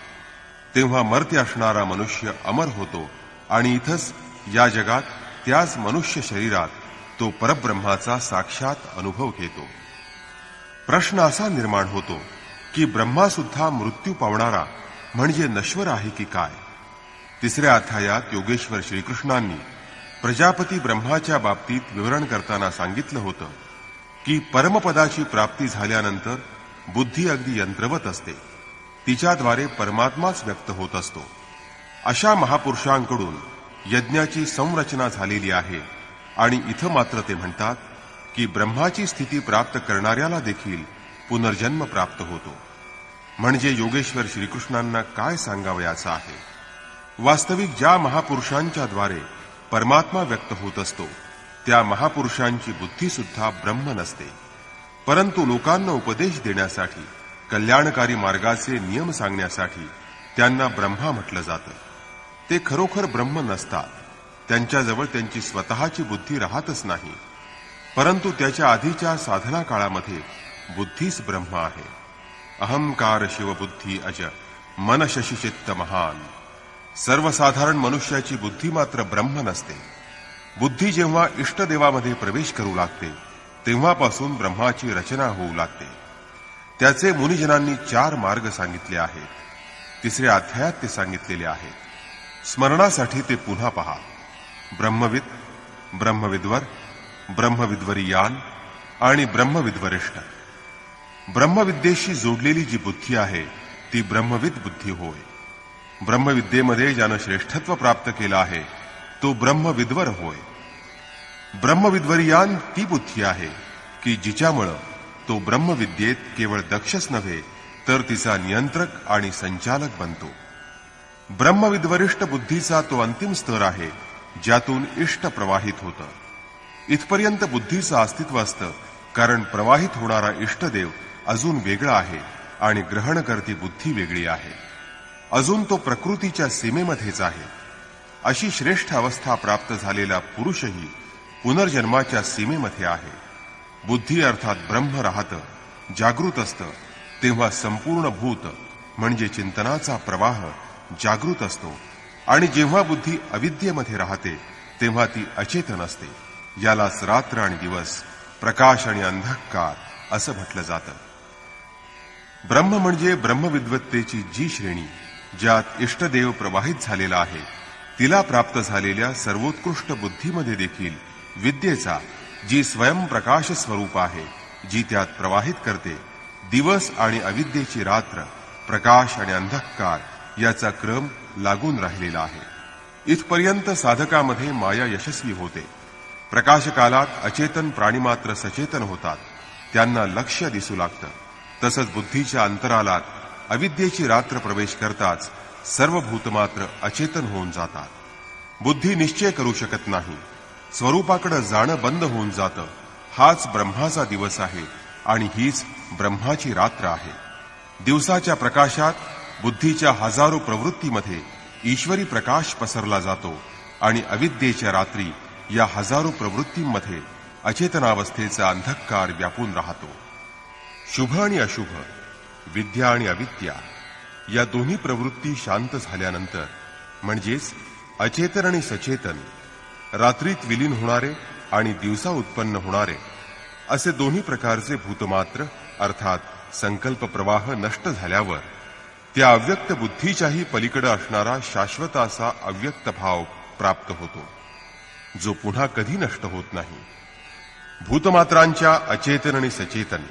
तेव्हा मर्त्य असणारा मनुष्य अमर होतो आणि इथंच या जगात त्याच मनुष्य शरीरात तो परब्रह्माचा साक्षात अनुभव घेतो. प्रश्न असा निर्माण होतो की ब्रह्मा सुद्धा मृत्यू पावणारा म्हणजे नश्वर आहे की काय? तिसऱ्या अध्यायात योगेश्वर श्रीकृष्णांनी प्रजापती ब्रह्माच्या बाबतीत विवरण करताना सांगितलं होतं की परमपदाची प्राप्ती झाल्यानंतर बुद्धी अगदी यंत्रवत असते, तिच्याद्वारे परमात्माच व्यक्त होत असतो. अशा महापुरुषांकडून यज्ञाची संरचना झालेली आहे आणि इथं मात्र ते म्हणतात की ब्रह्माची स्थिती प्राप्त करणाऱ्याला देखील पुनर्जन्म प्राप्त होतो. म्हणजे योगेश्वर श्रीकृष्णांना काय सांगावयाचं आहे? वास्तविक ज्या महापुरुषांच्या द्वारे परमात्मा व्यक्त होत असतो त्या महापुरुषांची बुद्धी सुद्धा ब्रह्म नसते, परंतु लोकांना उपदेश देण्यासाठी, कल्याणकारी मार्गाचे नियम सांगण्यासाठी त्यांना ब्रह्मा म्हटलं जातं. ते खरोखर ब्रह्म नसतात. त्यांच्याजवळ त्यांची स्वतःची बुद्धी राहतच नाही, परंतु त्याच्या आधीच्या साधना काळामध्ये बुद्धीच ब्रह्म आहे. अहंकार शिवबुद्धी अज मन शशिचित्त महान. सर्वसाधारण मनुष्याची बुद्धी मात्र ब्रह्म नसते. बुद्धी जेव्हा इष्टदेवामध्ये प्रवेश करू लागते तेव्हापासून ब्रह्माची रचना होऊ लागते. त्याचे मुनिजनांनी 4 मार्ग सांगितले आहेत. तिसऱ्या अध्यायात ते सांगितलेले आहेत. स्मरणासाठी ते पुन्हा पहा. ब्रह्मविद, ब्रह्मविद्वर, ब्रह्मविद्वरीयान आणि ब्रह्मविद्वरिष्ठ. ब्रह्मविद्येशी जोडलेली जी बुद्धी आहे ती ब्रह्मविद बुद्धी होय. ब्रह्मविद्येमध्ये ज्यानं श्रेष्ठत्व प्राप्त केलं आहे तो ब्रह्मविद्वर होय. ब्रह्मविद्वरीयान ती बुद्धी आहे की जिच्यामुळं तो ब्रह्मविद्येत केवळ दक्षच नव्हे तर तिचा नियंत्रक आणि संचालक बनतो. ब्रह्मविद्वरिष्ठ बुद्धीचा तो अंतिम स्तर आहे ज्यातून इष्ट प्रवाहित होतं. इथपर्यंत बुद्धीचं अस्तित्व असतं, कारण प्रवाहित होणारा इष्टदेव अजून वेगळा आहे आणि ग्रहण करती बुद्धी वेगळी आहे. अजून तो प्रकृतीच्या सीमेमध्येच आहे. अशी श्रेष्ठ अवस्था प्राप्त झालेला पुरुषही पुनर्जन्माच्या सीमेमध्ये आहे. बुद्धी अर्थात ब्रह्म राहतं, जागृत असतं, तेव्हा संपूर्ण भूत म्हणजे चिंतनाचा प्रवाह जागृत असतो. आणि जेव्हा बुद्धी अविद्येमध्ये राहते तेव्हा ती अचेतन असते. यालाच रात्र आणि दिवस, प्रकाश आणि अंधकार असं म्हटलं जातं. ब्रह्म म्हणजे ब्रह्मविद्वत्तेची जी श्रेणी ज्यात इष्टदेव प्रवाहित झालेला आहे, तिला प्राप्त झालेल्या सर्वोत्कृष्ट बुद्धीमध्ये देखील विद्येचा, जी स्वयंप्रकाश स्वरूप आहे, जी त्यात प्रवाहित करते, दिवस आणि अविद्येची रात्र, प्रकाश आणि अंधकार याचा क्रम लागून राहिलेला आहे. इथपर्यंत साधकामध्ये माया यशस्वी होते. प्रकाशकालात अचेतन प्राणीमात्र सचेतन होतात, त्यांना लक्ष्य दिसू लागतं. तसंच बुद्धीच्या अंतरालात अविद्येची रात्र प्रवेश करताच सर्व भूत मात्र अचेतन होऊन जातात. बुद्धी निश्चय करू शकत नाही, स्वरूपाकडे जाणं बंद होऊन जातं. हाच ब्रह्माचा दिवस आहे आणि हीच ब्रह्माची रात्र आहे. दिवसाच्या प्रकाशात बुद्धीच्या हजारो प्रवृत्तीमध्ये ईश्वरी प्रकाश पसरला जातो आणि अविद्येच्या रात्री या हजारो प्रवृत्तींमध्ये अचेतनावस्थेचा अंधकार व्यापून राहतो. शुभ आणि अशुभ, विद्या आणि अविद्या या दोन्ही प्रवृत्ती शांत झाल्यानंतर, म्हणजेच अचेतन आणि सचेतन, रात्रीत विलीन होणारे आणि दिवसा उत्पन्न होणारे असे दोन्ही प्रकारचे भूतमात्र अर्थात संकल्प प्रवाह नष्ट झाल्यावर त्या अव्यक्त बुद्धीच्याही पलीकडे असणारा शाश्वत असा अव्यक्त भाव प्राप्त होतो, जो पुन्हा कधी नष्ट होत नाही. भूतमात्रांच्या अचेतन आणि सचेतन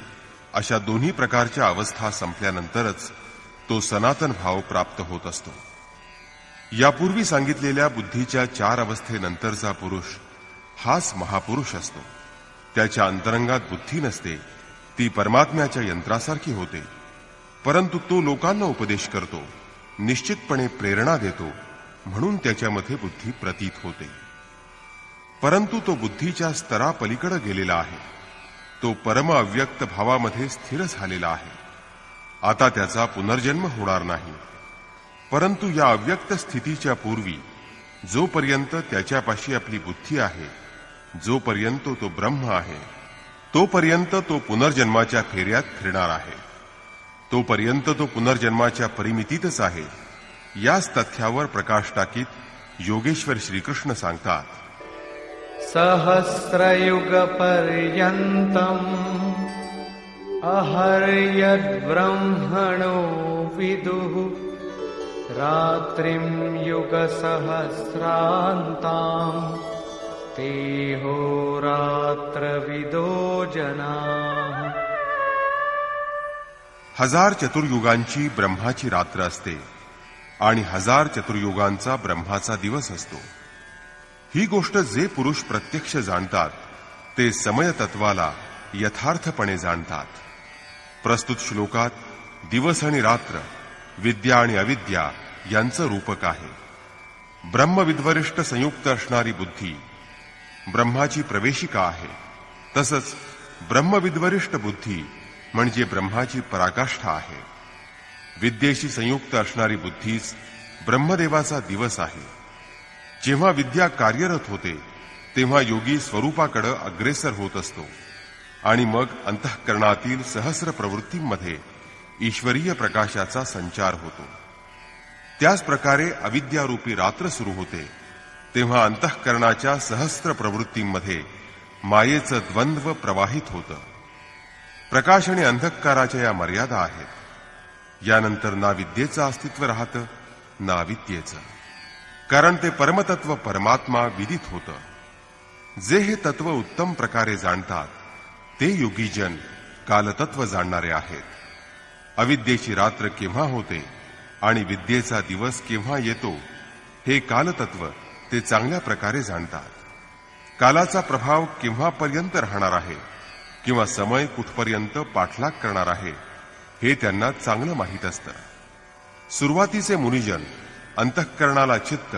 अशा दोन्ही प्रकारच्या अवस्था संपल्यानंतरच तो सनातन भाव प्राप्त होत असतो. यापूर्वी सांगितलेल्या बुद्धीच्या 4 अवस्थेनंतरचा पुरुष हाच महापुरुष असतो. त्याच्या अंतरंगात बुद्धी नसते, ती परमात्म्याच्या यंत्रासारखी होते, परंतु तो लोकांना उपदेश करतो, निश्चितपणे प्रेरणा देतो, म्हणून त्याच्यामध्ये बुद्धी प्रतीत होते. परंतु तो बुद्धीच्या स्तरापलीकडे गेलेला आहे. तो परम अव्यक्त भावामध्ये स्थिर झालेला आहे. आता त्याचा पुनर्जन्म होणार नाही. परंतु या अव्यक्त स्थितीच्या पूर्वी जोपर्यंत त्याच्यापाशी आपली बुद्धी आहे, जोपर्यंत तो ब्रह्म आहे, तोपर्यंत तो पुनर्जन्माच्या फेऱ्यात फिरणार आहे. तोपर्यंत तो पुनर्जन्माच्या परिमितीतच आहे. याच तथ्यावर प्रकाश टाकीत योगेश्वर श्रीकृष्ण सांगतात, सहस्रयुगपर्यन्तम् अहर्यद्ब्रह्मणो विदुः रात्रिं युगसहस्रान्ताम् तेहोरात्रविदो जनाः. हजार चतुर्युगांची ब्रह्माची रात्र असते आणि हजार चतुर्युगांचा ब्रह्माचा दिवस असतो. ही गोष्ट जे पुरुष प्रत्यक्ष जाणतात ते समय तत्वाला यथार्थपणे जाणतात. प्रस्तुत श्लोकात दिवस आणि रात्र, विद्या आणि अविद्या यांचं रूपक आहे. ब्रह्मविद्वरिष्ठ संयुक्त असणारी बुद्धी ब्रह्माची प्रवेशिका आहे. तसंच ब्रह्मविद्वरिष्ठ बुद्धी म्हणजे ब्रह्माची पराकाष्ठा आहे. विद्येशी संयुक्त असणारी बुद्धीच ब्रह्मदेवाचा दिवस आहे. जेव्हा विद्या कार्यरत होते तेव्हा योगी स्वरूपाकडे अग्रेसर होत असतो आणि मग अंतःकरणातील सहस्र प्रवृत्तींमध्ये ईश्वरीय प्रकाशाचा संचार होतो. त्याच प्रकारे अविद्यारूपी रात्र सुरू होते तेव्हा अंतःकरणाच्या सहस्र प्रवृत्तींमध्ये मायेचं द्वंद्व प्रवाहित होतं. प्रकाश आणि अंधकाराच्या या मर्यादा आहेत. यानंतर ना विद्येचं अस्तित्व राहतं ना अविद्येचं, कारण ते परमतत्व परमात्मा विदित होतं. जे हे तत्व उत्तम प्रकारे जाणतात ते योगीजन कालतत्व जाणणारे आहेत. अविद्येची रात्र केव्हा होते आणि विद्येचा दिवस केव्हा येतो हे कालतत्व ते चांगल्या प्रकारे जाणतात. कालाचा प्रभाव केव्हापर्यंत राहणार आहे किंवा समय कुठपर्यंत पाठलाग करणार आहे हे त्यांना चांगलं माहीत असतं. सुरुवातीचे मुनिजन अंतःकरणाला चित्त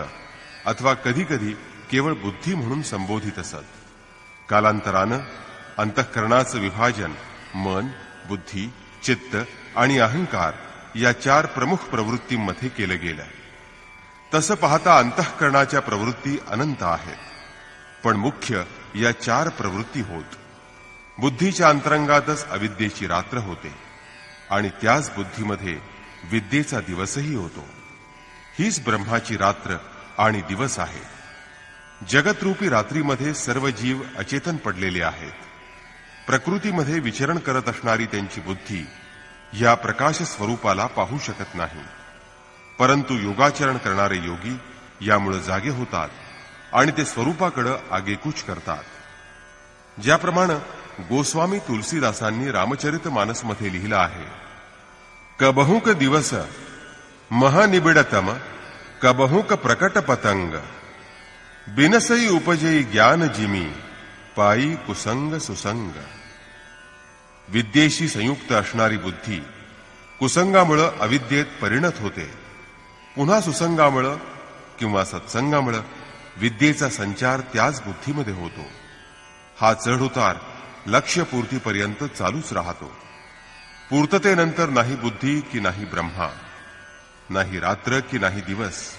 अथवा कधीकधी केवळ बुद्धी म्हणून संबोधित असत. कालांतरानं अंतःकरणाचं विभाजन मन, बुद्धी, चित्त आणि अहंकार या 4 प्रमुख प्रवृत्तींमध्ये केलं गेलं. तसं पाहता अंतःकरणाच्या प्रवृत्ती अनंत आहेत, पण मुख्य या 4 प्रवृत्ती होत. बुद्धीच्या अंतरंगातच अविद्येची रात्र होते आणि त्याच बुद्धीमध्ये विद्येचा दिवसही होतो. हीच ब्रह्माची रात्र आणि दिवस आहे. जगतरूपी रात्रीमध्ये सर्व जीव अचेतन पडलेले आहेत. प्रकृतीमध्ये विचरण करत असणारी त्यांची बुद्धी या प्रकाश स्वरूपाला पाहू शकत नाही. परंतु योगाचरण करणारे योगी यामुळे जागे होतात आणि ते स्वरूपाकडे आगेकूच करतात. ज्याप्रमाणे गोस्वामी तुलसीदासांनी रामचरितमानसमध्ये लिहिलं आहे, कबहुक दिवस महनिबिडतम कबहुक प्रकट पतंग बिनसई उपजई ज्ञान जिमी पायी कुसंग सुसंग. विद्येशी संयुक्त असणारी बुद्धी कुसंगामुळे अविद्येत परिणत होते. पुन्हा सुसंगामुळे किंवा सत्संगामुळे विद्येचा संचार त्याच बुद्धीमध्ये होतो. हा चढउतार लक्ष्यपूर्तीपर्यंत चालूच राहतो. पूर्ततेनंतर नाही बुद्धी की नाही ब्रह्मा, नाही रात्र की नाही दिवस.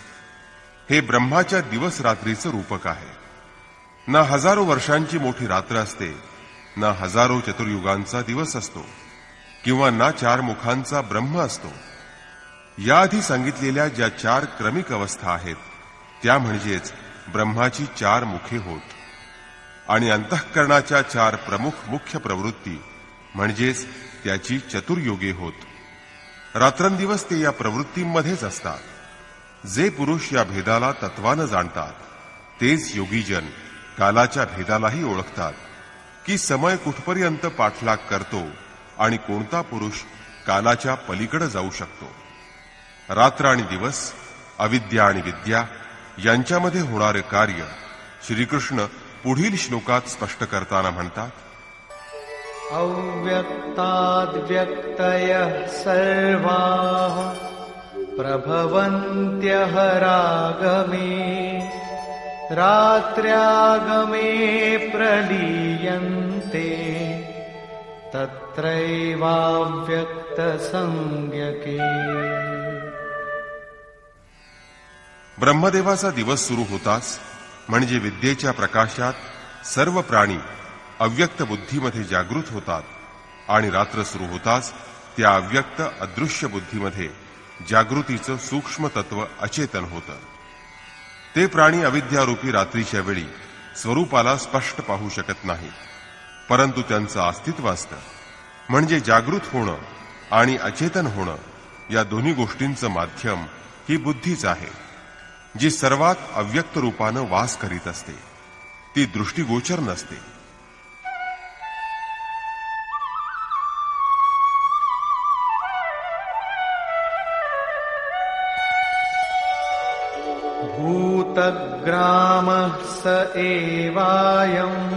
हे ब्रह्माच्या दिवस रात्रीचं रूपक आहे. ना हजारो वर्षांची मोठी रात्र असते, ना हजारो चतुर्युगांचा दिवस असतो, किंवा ना 4 मुखांचा ब्रह्म असतो. याआधी सांगितलेल्या ज्या 4 क्रमिक अवस्था आहेत त्या म्हणजेच ब्रह्माची 4 मुखे होत आणि अंतःकरणाच्या 4 प्रमुख मुख्य प्रवृत्ती म्हणजेच त्याची चतुर्योगे होत. रात्रंदिवस ते या प्रवृत्तींमध्येच असतात. जे पुरुष या भेदाला तत्वानं जाणतात तेच योगीजन कालाच्या भेदालाही ओळखतात की समय कुठपर्यंत पाठलाग करतो आणि कोणता पुरुष कालाच्या पलीकडे जाऊ शकतो. रात्र आणि दिवस, अविद्या आणि विद्या यांच्यामध्ये होणारे कार्य श्रीकृष्ण पुढील श्लोकात स्पष्ट करताना म्हणतात, अव्यक्ताद्व्यक्तयः सर्वाः प्रभवन्त्यः रागमे रात्र्यागमे प्रलीयन्ते तत्रैवाव्यक्तसंज्ञके. ब्रह्मदेवाचा दिवस सुरू होताच म्हणजे विद्येच्या प्रकाशात सर्व प्राणी अव्यक्त बुद्धीमध्ये जागृत होतात आणि रात्र सुरू होताच त्या अव्यक्त अदृश्य बुद्धीमध्ये जागृतीचं सूक्ष्म तत्व अचेतन होतं. ते प्राणी अविद्यारूपी रात्रीच्या वेळी स्वरूपाला स्पष्ट पाहू शकत नाहीत, परंतु त्यांचं अस्तित्व असतं. म्हणजे जागृत होणं आणि अचेतन होणं या दोन्ही गोष्टींचं माध्यम ही बुद्धीच आहे, जी सर्वात अव्यक्त रूपानं वास करीत असते. ती दृष्टीगोचर नसते. भूतग्रामः स एवायम्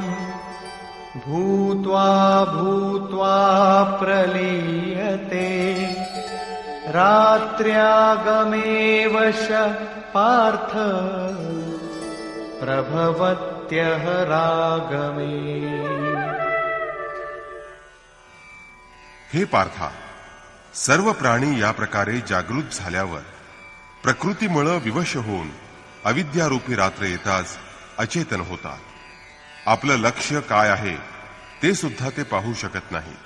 भूत्वा भूत्वा प्रलीयते रात्र्यागमे वश पार्थ प्रभवत्यः रागमे. हे पार्था, सर्व प्राणी या प्रकारे जागृत झाल्यावर प्रकृतीमुळे विवश होऊन अविद्यारूपी रात्र येताच अचेतन होतात. आपलं लक्ष्य काय आहे ते सुद्धा ते पाहू शकत नाहीत.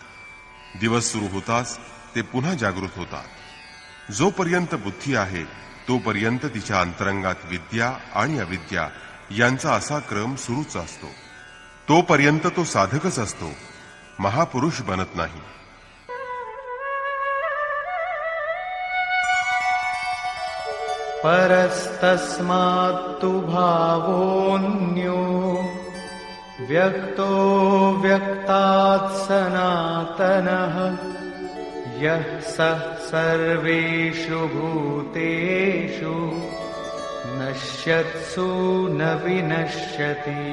दिवस सुरू होताच ते पुन्हा जागृत होतात. जोपर्यंत बुद्धी आहे तोपर्यंत तिच्या अंतरंगात विद्या आणि अविद्या यांचा असा क्रम सुरूच असतो. तोपर्यंत तो साधकच असतो, महापुरुष बनत नाही. परस्तस्मात्तु भावोऽन्यो व्यक्तो व्यक्तात् सनातनः यः सः सर्वेषु भूतेषु नश्यत्सु न विनश्यति.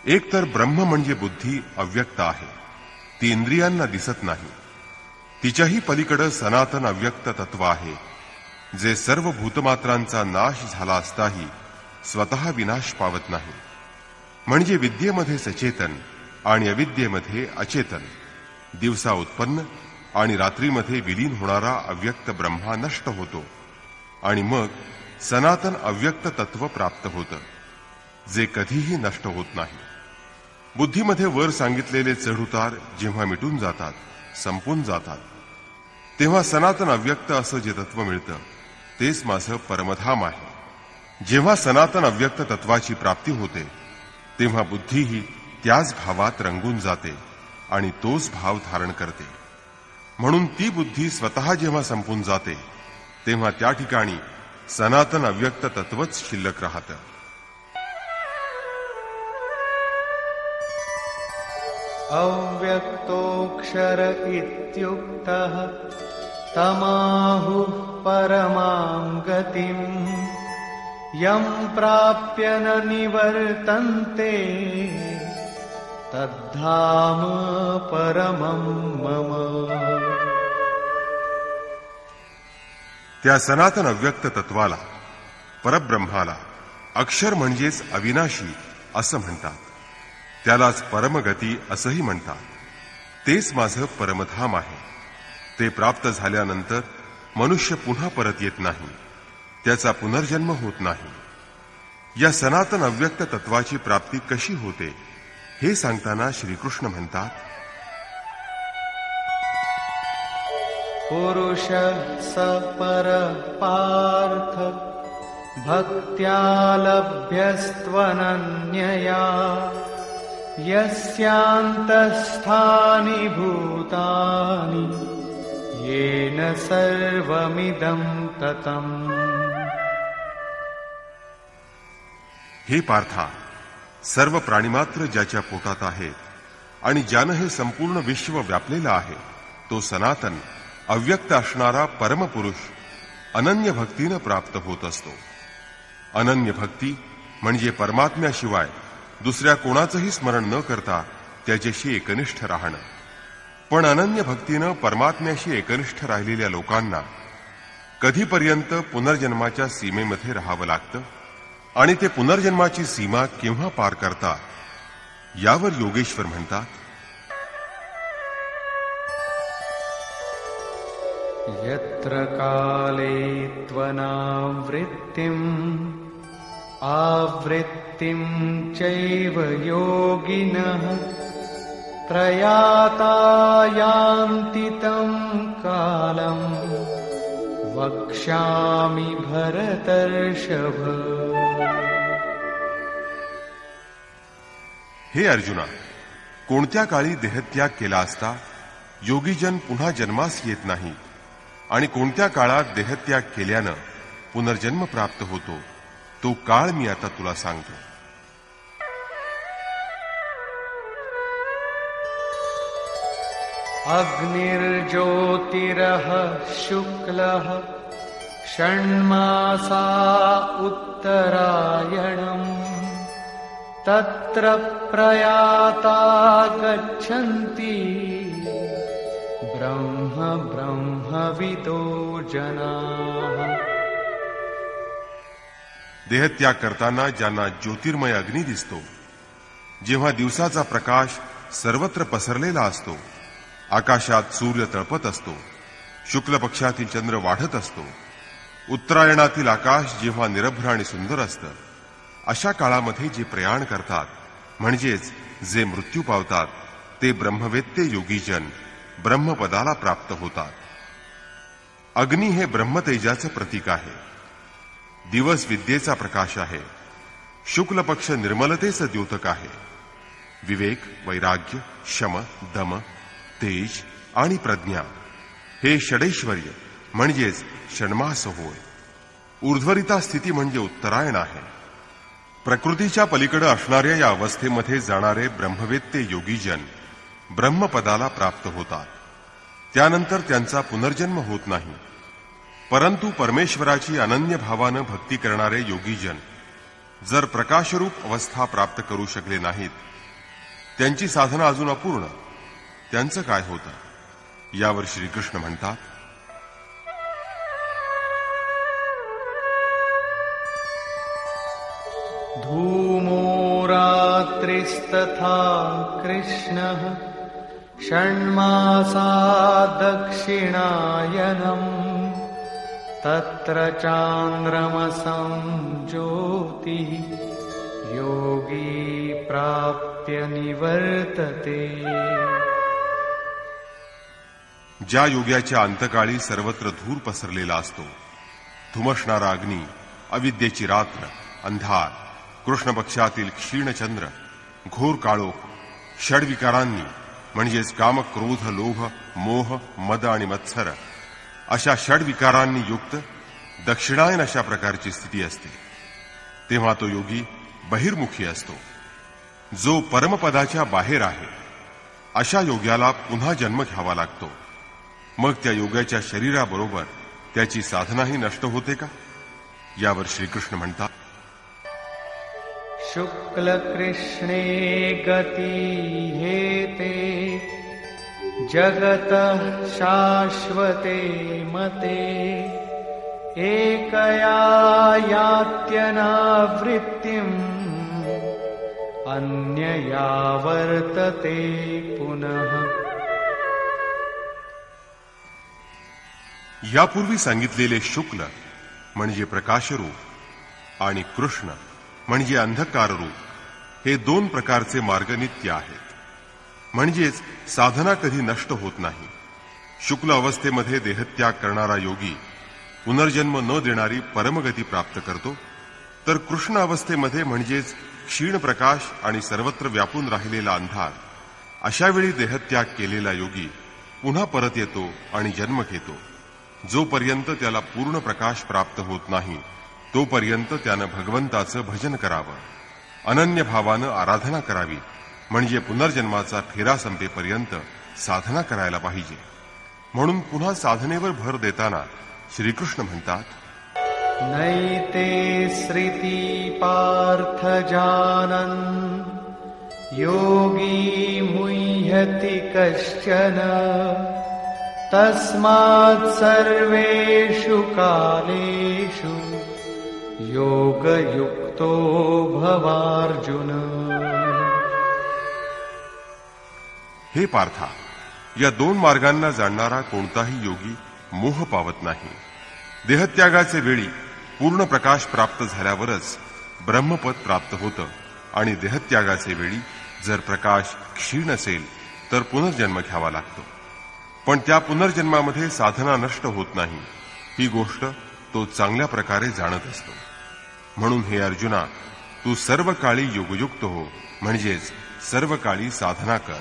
एक तर ब्रह्म म्हणजे बुद्धी अव्यक्त आहे, ती इंद्रियांना दिसत नाही. तिच्याही पलीकडे सनातन अव्यक्त तत्व आहे, जे सर्व भूतमात्रांचा नाश झाला असताही स्वतः विनाश पावत नाही. म्हणजे विद्येमध्ये सचेतन आणि अविद्येमध्ये अचेतन, दिवसा उत्पन्न आणि रात्रीमध्ये विलीन होणारा अव्यक्त ब्रह्मा नष्ट होतो आणि मग सनातन अव्यक्त तत्व प्राप्त होतं, जे कधीही नष्ट होत नाही. बुद्धीमध्ये वर सांगितलेले चढउतार जेव्हा मिटून जातात, संपून जातात, तेव्हा सनातन अव्यक्त असं जे तत्व मिळतं तेच माझं परमधाम आहे. जेव्हा सनातन अव्यक्त तत्वाची प्राप्ती होते तेव्हा बुद्धीही त्याच भावात रंगून जाते आणि तोच भाव धारण करते. म्हणून ती बुद्धी स्वतः जेव्हा संपून जाते तेव्हा त्या ठिकाणी सनातन अव्यक्त तत्वच शिल्लक राहतं. अव्यक्तोऽक्षर इत्युक्तः तमाहुः परमां गतिम् यं प्राप्य न निवर्तन्ते तद्धाम परमं मम. त्या सनातन अव्यक्त तत्वाला, परब्रह्माला अक्षर म्हणजेच अविनाशी असं म्हणतात. त्यालाच परमगती असंही म्हणतात. तेच माझं परमधाम आहे. ते प्राप्त झाल्यानंतर मनुष्य पुन्हा परत येत नाही, त्याचा पुनर्जन्म होत नाही. या सनातन अव्यक्त तत्वाची प्राप्ती कशी होते हे सांगताना श्रीकृष्ण म्हणतात, पुरुषः स पर पार्थ भक्त्या लभ्यस्त्वनन्यया यस्यान्तःस्थानि भूतानि येन सर्वमिदं ततम्. हे पार्था, सर्व प्राणीमात्र ज्याच्या पोटात आहेत आणि ज्यानं हे संपूर्ण विश्व व्यापलेलं आहे तो सनातन अव्यक्त असणारा परमपुरुष अनन्य भक्तीनं प्राप्त होत असतो. अनन्य भक्ती म्हणजे परमात्म्याशिवाय दुसऱ्या कोणाचंही स्मरण न करता त्याच्याशी एकनिष्ठ राहणं. पण अनन्य भक्तीनं परमात्म्याशी एकनिष्ठ राहिलेल्या लोकांना कधीपर्यंत पुनर्जन्माच्या सीमेमध्ये राहावं लागतं आणि ते पुनर्जन्माची सीमा केव्हा पार करतात यावर योगेश्वर म्हणतात, यत्र काले त्वनावृत्तिम् आवृत्तिं चैव योगिनः प्रयाता यान्ति तं कालम् वक्ष्यामि भरतर्षभ। हे अर्जुना, कोणत्या काळी देहत्याग केला असता योगीजन पुन्हा जन्मास येत नाही आणि कोणत्या काळात देहत्याग केल्यानं पुनर्जन्म प्राप्त होतो तो काळ मी आता तुला सांगतो। अग्निर्ज्योतिरः शुक्लः षण्मासा उत्तरायणम् तत्र प्रयाता गच्छन्ति ब्रह्म ब्रह्मविदो जनाः। देहत्याग करताना ज्यांना ज्योतिर्मय अग्नी दिसतो, जेव्हा दिवसाचा प्रकाश सर्वत्र पसरलेला असतो, आकाशात सूर्य तळपत असतो, शुक्ल पक्षातील चंद्र वाढत असतो, उत्तरायणातील आकाश जेव्हा निरभ्र आणि सुंदर असतं, अशा काळामध्ये जे प्रयाण करतात म्हणजेच जे मृत्यू पावतात ते ब्रह्मवेत्ते योगीजन ब्रह्मपदाला प्राप्त होतात। अग्नी हे ब्रह्मतेजाचं प्रतीक आहे, दिवस विद्येचा प्रकाश आहे, शुक्ल पक्ष निर्मलतेचं द्योतक आहे, विवेक, वैराग्य, शम, दम, तेज आणि प्रज्ञा हे षडैश्वर्य म्हणजेच षण्मास होय। ऊर्ध्वरिता स्थिती म्हणजे उत्तरायण आहे। प्रकृतीच्या पलीकडे असणाऱ्या या अवस्थेमध्ये जाणारे ब्रह्मवेत्ते योगीजन ब्रह्मपदाला प्राप्त होतात। त्यानंतर त्यांचा पुनर्जन्म होत नाही, परंतु परमेश्वराची अनन्य भावानं भक्ती करणारे योगीजन जर प्रकाशरूप अवस्था प्राप्त करू शकले नाहीत, त्यांची साधना अजून अपूर्ण, त्यांचं काय होतं यावर श्रीकृष्ण म्हणतात, धूमो रात्रिस्तथा कृष्णः षण्मासा दक्षिणायनम् तत्र चान्द्रमसं ज्योतिः योगी प्राप्य निवर्तते। ज्या योग्याच्या अंतकाळी सर्वत्र धूर पसरलेला असतो, धुमसणारा अग्नी, अविद्येची रात्र, अंधार, कृष्ण पक्षातील क्षीणचंद्र, घोर काळोख, षडविकारांनी म्हणजेच काम, क्रोध, लोभ, मोह, मद आणि मत्सर अशा षडविकारांनी युक्त दक्षिणायन अशा प्रकारची स्थिती असते, तेव्हा तो योगी बहिर्मुखी असतो। जो परमपदाच्या बाहेर आहे अशा योग्याला पुन्हा जन्म घ्यावा लागतो। मग त्या योगाच्या शरीराबरोबर त्याची साधनाही नष्ट होते का यावर श्रीकृष्ण म्हणतात, शुक्ल कृष्णे गती हेते जगतः शाश्वते मते एकया यात्यनावृत्तिम् अन्यया वर्तते पुनः। यापूर्वी सांगितलेले शुक्ल म्हणजे प्रकाशरूप आणि कृष्ण म्हणजे अंधकाररूप हे दोन प्रकारचे मार्ग नित्य आहेत, म्हणजेच साधना कधी नष्ट होत नाही। शुक्ल अवस्थेमध्ये देहत्याग करणारा योगी पुनर्जन्म न देणारी परमगती प्राप्त करतो, तर कृष्ण अवस्थेमध्ये म्हणजेच क्षीण प्रकाश आणि सर्वत्र व्यापून राहिलेला अंधार अशा वेळी देहत्याग केलेला योगी पुन्हा परत येतो आणि जन्म घेतो। जोपर्यंत त्याला पूर्ण प्रकाश प्राप्त होत नाही तोपर्यंत त्यानं भगवंताचं भजन करावं, अनन्य भावानं आराधना करावी, म्हणजे पुनर्जन्माचा फेरा संपेपर्यंत साधना करायला पाहिजे। म्हणून पुन्हा साधनेवर भर देताना श्रीकृष्ण म्हणतात, नैते श्रुती पार्थ जानन् योगी मुह्यति कश्चन तस्मात् सर्वेषु कालेषु योगयुक्तो भवार्जुन। हे पार्था, या दोन मार्गांना जाणणारा कोणताही योगी मोह पावत नाही। देहत्यागाचे वेळी पूर्ण प्रकाश प्राप्त झाल्यावरच ब्रह्मपद प्राप्त होतं आणि देहत्यागाचे वेळी जर प्रकाश क्षीण असेल तर पुनर्जन्म घ्यावा लागतो. पण त्या पुनर्जन्मामध्ये साधना नष्ट होत नाही ही गोष्ट तो चांगल्या प्रकारे जाणत असतो. म्हणून हे अर्जुना, तू सर्व काळी योगयुक्त हो, म्हणजेच सर्व काळी साधना कर.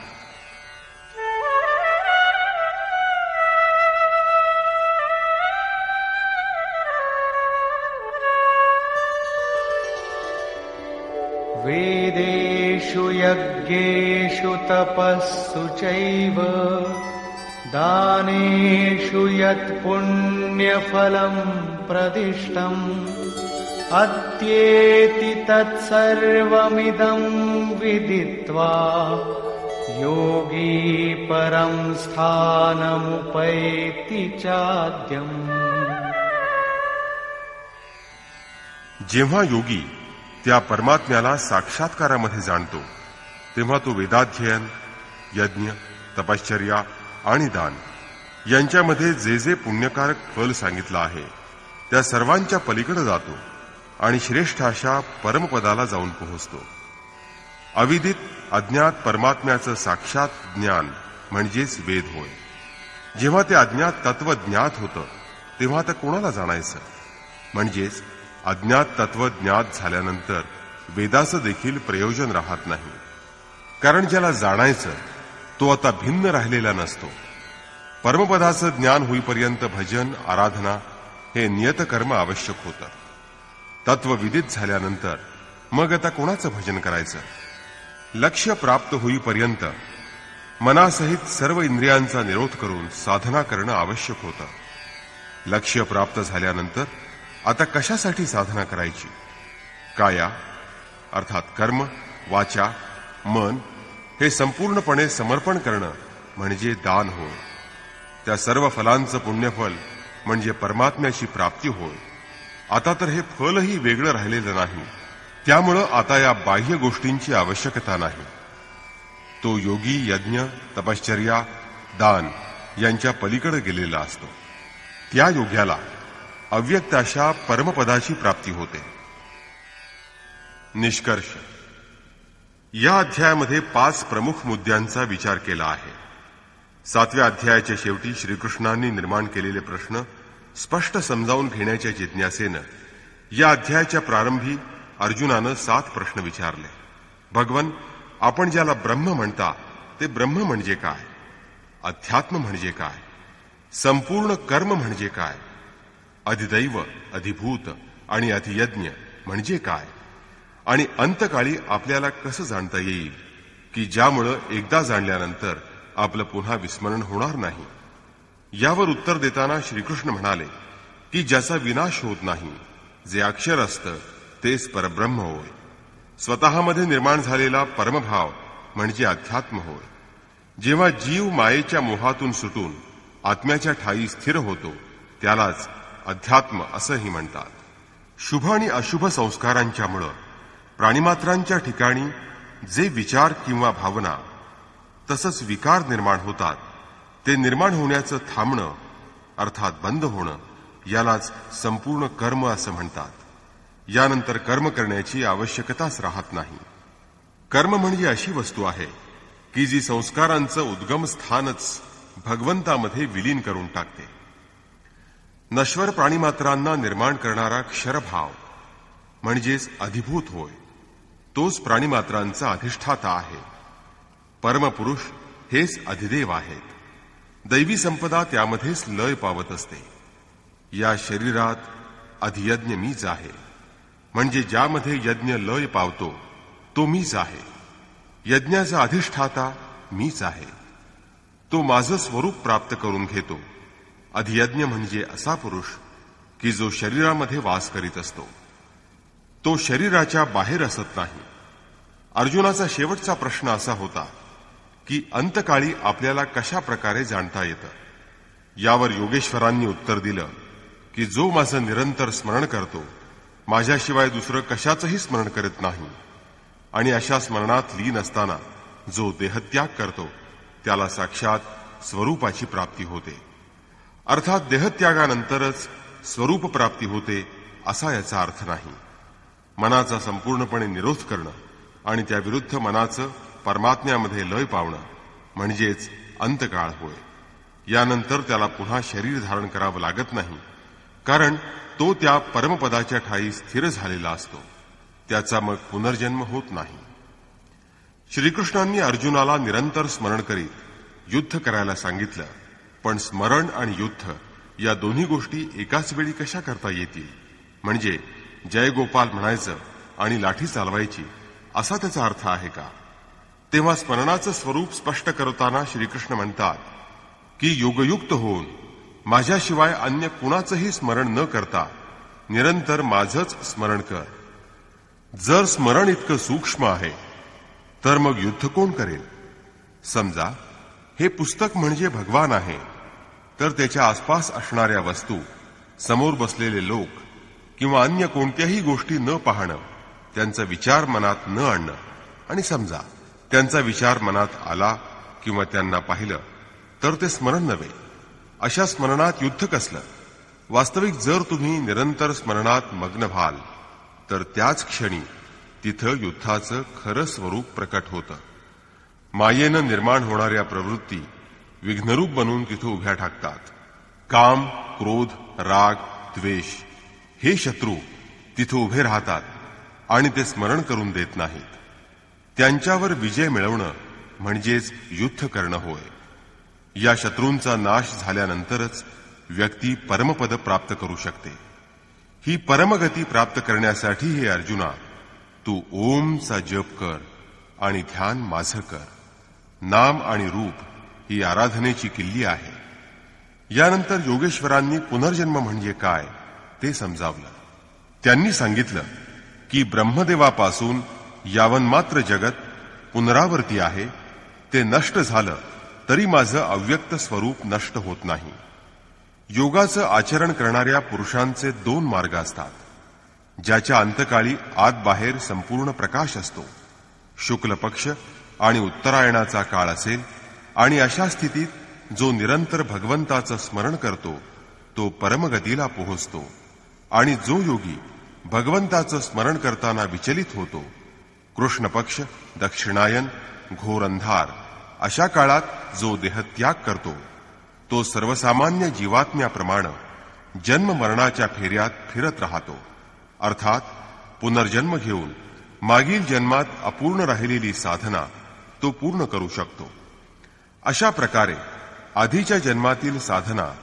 वेदेषु यज्ञेषु तपस्सु चैव दानेषु यत् पुण्यफलम् प्रदिष्टम् अत्येति तत्सर्वमिदं विदित्वा योगी परं स्थानमुपैति चाद्यम्. जेव्हा योगी त्या परमात्म्याला साक्षात्कारामध्ये जाणतो तेव्हा तो वेदाध्ययन, यज्ञ, तपश्चर्या आणि दान यांच्यामध्ये जे जे पुण्यकारक फल सांगितलं आहे त्या सर्वांच्या पलीकडे जातो आणि श्रेष्ठ अशा परमपदाला जाऊन पोहोचतो. अविदित अज्ञात परमात्म्याचं साक्षात ज्ञान म्हणजेच वेद होय. जेव्हा ते अज्ञात तत्व ज्ञात होतं तेव्हा तर कोणाला जाणायचं? म्हणजेच अज्ञात तत्व ज्ञात झाल्यानंतर वेदाचं देखील प्रयोजन राहत नाही. कारण ज्याला जाणायचं तो आता भिन्न राहिलेला नसतो. परमपदाचं ज्ञान होईपर्यंत भजन, आराधना हे नियतकर्म आवश्यक होतं. तत्व विदित झाल्यानंतर मग आता कोणाचं भजन करायचं? लक्ष्य प्राप्त होईपर्यंत मनासहित सर्व इंद्रियांचा निरोध करून साधना करणं आवश्यक होतं. लक्ष्य प्राप्त झाल्यानंतर आता कशासाठी साधना करायची? काया अर्थात कर्म, वाचा, मन हे संपूर्णपणे समर्पण करणं म्हणजे दान होय. त्या सर्व फलांचं पुण्यफल म्हणजे परमात्म्याची प्राप्ती होय. आता तर हे फलही वेगळं राहिलेलं नाही. त्यामुळं आता या बाह्य गोष्टींची आवश्यकता नाही. तो योगी यज्ञ, तपश्चर्या, दान यांच्या पलीकडे गेलेला असतो. त्या योग्याला अव्यक्त अशा परमपदाची प्राप्ती होते. निष्कर्ष. या अध्यायामध्ये 5 प्रमुख मुद्द्यांचा विचार केला आहे. 7व्या अध्यायाच्या शेवटी श्रीकृष्णांनी निर्माण केलेले प्रश्न स्पष्ट समजावून घेण्याच्या जिज्ञासेनं या अध्यायाच्या प्रारंभी अर्जुनानं 7 प्रश्न विचारले. भगवन, आपण ज्याला ब्रह्म म्हणता ते ब्रह्म म्हणजे काय? अध्यात्म म्हणजे काय? संपूर्ण कर्म म्हणजे काय? अधिदैव, अधिभूत आणि अधियज्ञ म्हणजे काय? आणि अंतकाळी आपल्याला कसं जाणता येईल की ज्यामुळं एकदा जाणल्यानंतर आपलं पुन्हा विस्मरण होणार नाही? यावर उत्तर देताना श्रीकृष्ण म्हणाले की ज्याचा विनाश होत नाही, जे अक्षर असतं तेच परब्रह्म होय. स्वतःमध्ये निर्माण झालेला परमभाव म्हणजे अध्यात्म होय. जेव्हा जीव मायेच्या मोहातून सुटून आत्म्याच्या ठायी स्थिर होतो त्यालाच अध्यात्म असंही म्हणतात. शुभ आणि अशुभ संस्कारांच्यामुळं प्राणिमात्रांच्या ठिकाणी जे विचार किंवा भावना तसंच विकार निर्माण होतात ते निर्माण होण्याचं थांबणं अर्थात बंद होणं यालाच संपूर्ण कर्म असं म्हणतात. यानंतर कर्म करण्याची आवश्यकताच राहत नाही. कर्म म्हणजे अशी वस्तू आहे की जी संस्कारांचं उद्गम स्थानच भगवंतामध्ये विलीन करून टाकते. नश्वर प्राणिमात्रांना निर्माण करणारा क्षरभाव म्हणजेच अधिभूत होय. तोच प्राणिमात्रांचा अधिष्ठाता आहे. परमपुरुष हेच अधिदेव आहेत. दैवी संपदा त्यामध्येच लय पावत असते. या शरीरात अधियज्ञ मीच आहे. म्हणजे ज्यामध्ये यज्ञ लय पावतो तो मीच आहे. यज्ञाचा अधिष्ठाता मीच आहे. तो माझं स्वरूप प्राप्त करून घेतो. अधियज्ञ म्हणजे असा पुरुष की जो शरीरामध्ये वास करीत असतो. तो शरीराच्या बाहेर असत नाही. अर्जुनाचा शेवटचा प्रश्न असा होता की अंतकाळी आपल्याला कशा प्रकारे जाणता येतं? यावर योगेश्वरांनी उत्तर दिलं की जो माझं निरंतर स्मरण करतो, माझ्याशिवाय दुसरं कशाचंही स्मरण करत नाही आणि अशा स्मरणात लीन असताना जो देहत्याग करतो त्याला साक्षात स्वरूपाची प्राप्ती होते. अर्थात देहत्यागानंतरच स्वरूप प्राप्ती होते असा याचा अर्थ नाही. मनाचा संपूर्णपणे निरोध करणं आणि त्याविरुद्ध मनाचं परमात्म्यामध्ये लय पावणं म्हणजेच अंतकाळ होय. यानंतर त्याला पुन्हा शरीर धारण करावं लागत नाही, कारण तो त्या परमपदाच्या ठायी स्थिर झालेला असतो. त्याचा मग पुनर्जन्म होत नाही. श्रीकृष्णांनी अर्जुनाला निरंतर स्मरण करीत युद्ध करायला सांगितलं, पण स्मरण आणि युद्ध या दोन्ही गोष्टी एकाच वेळी कशा करता येतील? म्हणजे जय गोपाल म्हणायचं आणि लाठी चालवायची असा त्याचा अर्थ आहे का? तेव्हा स्मरणाचं स्वरूप स्पष्ट करताना श्रीकृष्ण म्हणतात की योगयुक्त होऊन माझ्याशिवाय अन्य कुणाचंही स्मरण न करता निरंतर माझंच स्मरण कर. जर स्मरण इतकं सूक्ष्म आहे तर मग युद्ध कोण करेल? समजा हे पुस्तक म्हणजे भगवान आहे, तर त्याच्या आसपास असणाऱ्या वस्तू, समोर बसलेले लोक किंवा अन्य कोणत्याही गोष्टी न पाहणं, त्यांचा विचार मनात न आणणं, आणि समजा त्यांचा विचार मनात आला किंवा त्यांना पाहिलं तर ते स्मरण नव्हे. अशा स्मरणात युद्ध कसलं? वास्तविक जर तुम्ही निरंतर स्मरणात मग्न व्हाल तर त्याच क्षणी तिथं युद्धाचं खरं स्वरूप प्रकट होतं. मायेनं निर्माण होणाऱ्या प्रवृत्ती विघ्नरूप बनून तिथं उभ्या ठाकतात. काम, क्रोध, राग, द्वेष हे शत्रू तिथं उभे राहतात आणि ते स्मरण करून देत नाहीत. त्यांच्यावर विजय मिळवणं म्हणजेच युद्ध करणं होय. या शत्रूंचा नाश झाल्यानंतरच व्यक्ती परमपद प्राप्त करू शकते. ही परमगती प्राप्त करण्यासाठी हे अर्जुना, तू ओमचा जप कर आणि ध्यान माझं कर. नाम आणि रूप ही आराधनेची किल्ली आहे. यानंतर योगेश्वरांनी पुनर्जन्म म्हणजे काय ते समजावलं. त्यांनी सांगितलं की ब्रह्मदेवापासून यावन्मात्र जगत पुनरावर्ती आहे. ते नष्ट झालं तरी माझं अव्यक्त स्वरूप नष्ट होत नाही. योगाचं आचरण करणाऱ्या पुरुषांचे दोन मार्ग असतात. ज्याच्या अंतकाळी आत बाहेर संपूर्ण प्रकाश असतो, शुक्ल पक्ष आणि उत्तरायणाचा काळ असेल, आणि अशा स्थितीत जो निरंतर भगवंताचं स्मरण करतो तो परमगतीला पोहोचतो. आणि जो योगी भगवंताचं स्मरण करताना विचलित होतो, कृष्ण पक्ष, दक्षिणायन, घोर अंधार अशा काळात जो देहत्याग करतो तो सर्वसामान्य जीवात्म्याप्रमाणे जन्म मरणाच्या फेऱ्यात फिरत राहतो. अर्थात पुनर्जन्म घेऊन मागील जन्मात अपूर्ण राहिलेली साधना तो पूर्ण करू शकतो. अशा प्रकारे आधीच्या जन्मातील साधना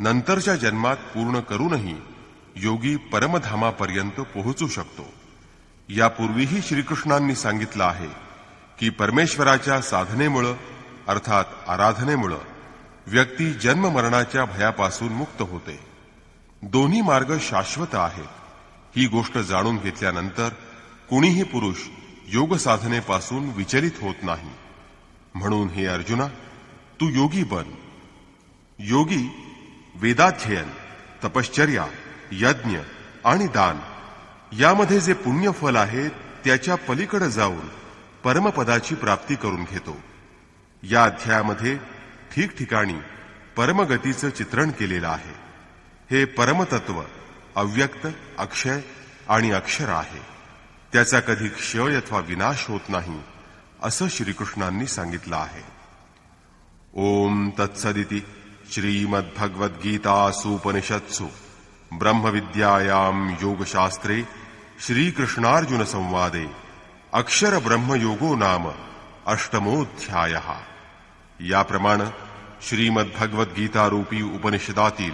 नंतरच्या जन्मात पूर्ण करूनही योगी परमधामापर्यंत पोहोचू शकतो. यापूर्वीही श्रीकृष्णांनी सांगितलं आहे की परमेश्वराच्या साधनेमुळं अर्थात आराधनेमुळं व्यक्ती जन्म मरणाच्या भयापासून मुक्त होते. दोन्ही मार्ग शाश्वत आहेत. ही गोष्ट जाणून घेतल्यानंतर कुणीही पुरुष योग साधनेपासून विचलित होत नाही. म्हणून हे अर्जुना, तू योगी बन. योगी वेदाध्ययन, तपश्चर्या, यज्ञ आणि दान यामध्ये जे पुण्यफल आहे त्याच्या पलीकडे जाऊन परमपदाची प्राप्ती करून घेतो. या अध्यायामध्ये ठिकठिकाणी परमगतीचं चित्रण केलेलं आहे. हे परमतत्व अव्यक्त, अक्षय आणि अक्षर आहे. त्याचा कधी क्षय अथवा विनाश होत नाही असं श्रीकृष्णांनी सांगितलं आहे. ओम तत्सदिति श्रीमद्भगवद्गीतासूपनिषत्सु ब्रह्मविद्यायां योगशास्त्रे श्रीकृष्णार्जुन संवादे अक्षर ब्रह्मयोगो नाम अष्टमोऽध्यायः. याप्रमाणे श्रीमद्भगवद्गीतारूपी उपनिषदातील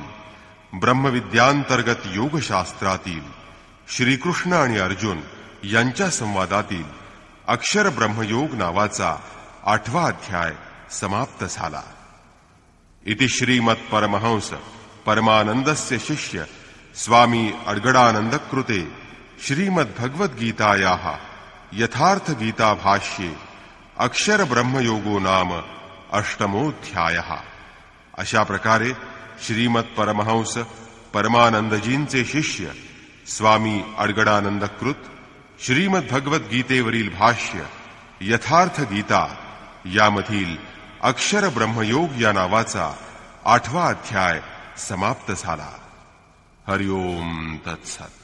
ब्रह्मविद्यांतर्गत योगशास्त्रातील श्रीकृष्ण आणि अर्जुन यांच्या संवादातील अक्षर ब्रह्मयोग नावाचा 8वा अध्याय समाप्त झाला. इति श्रीमत्परमहंस परमानंदस्य शिष्य स्वामी अड्गडानंद कृते श्रीमद्भगवद्गीतायाः यथार्थ गीता भाष्ये अक्षर ब्रह्मयोगो नाम अष्टमोऽध्यायः. अशा प्रकारे श्रीमत्परमहंस परमानंदजींचे शिष्य स्वामी अड्गडानंद कृत श्रीमद्भगवद्गीतेवरील भाष्य यथार्थ गीता यामधील अक्षर ब्रह्मयोग या नावाचा 8वा अध्याय समाप्त झाला. हरि ओम तत्सत.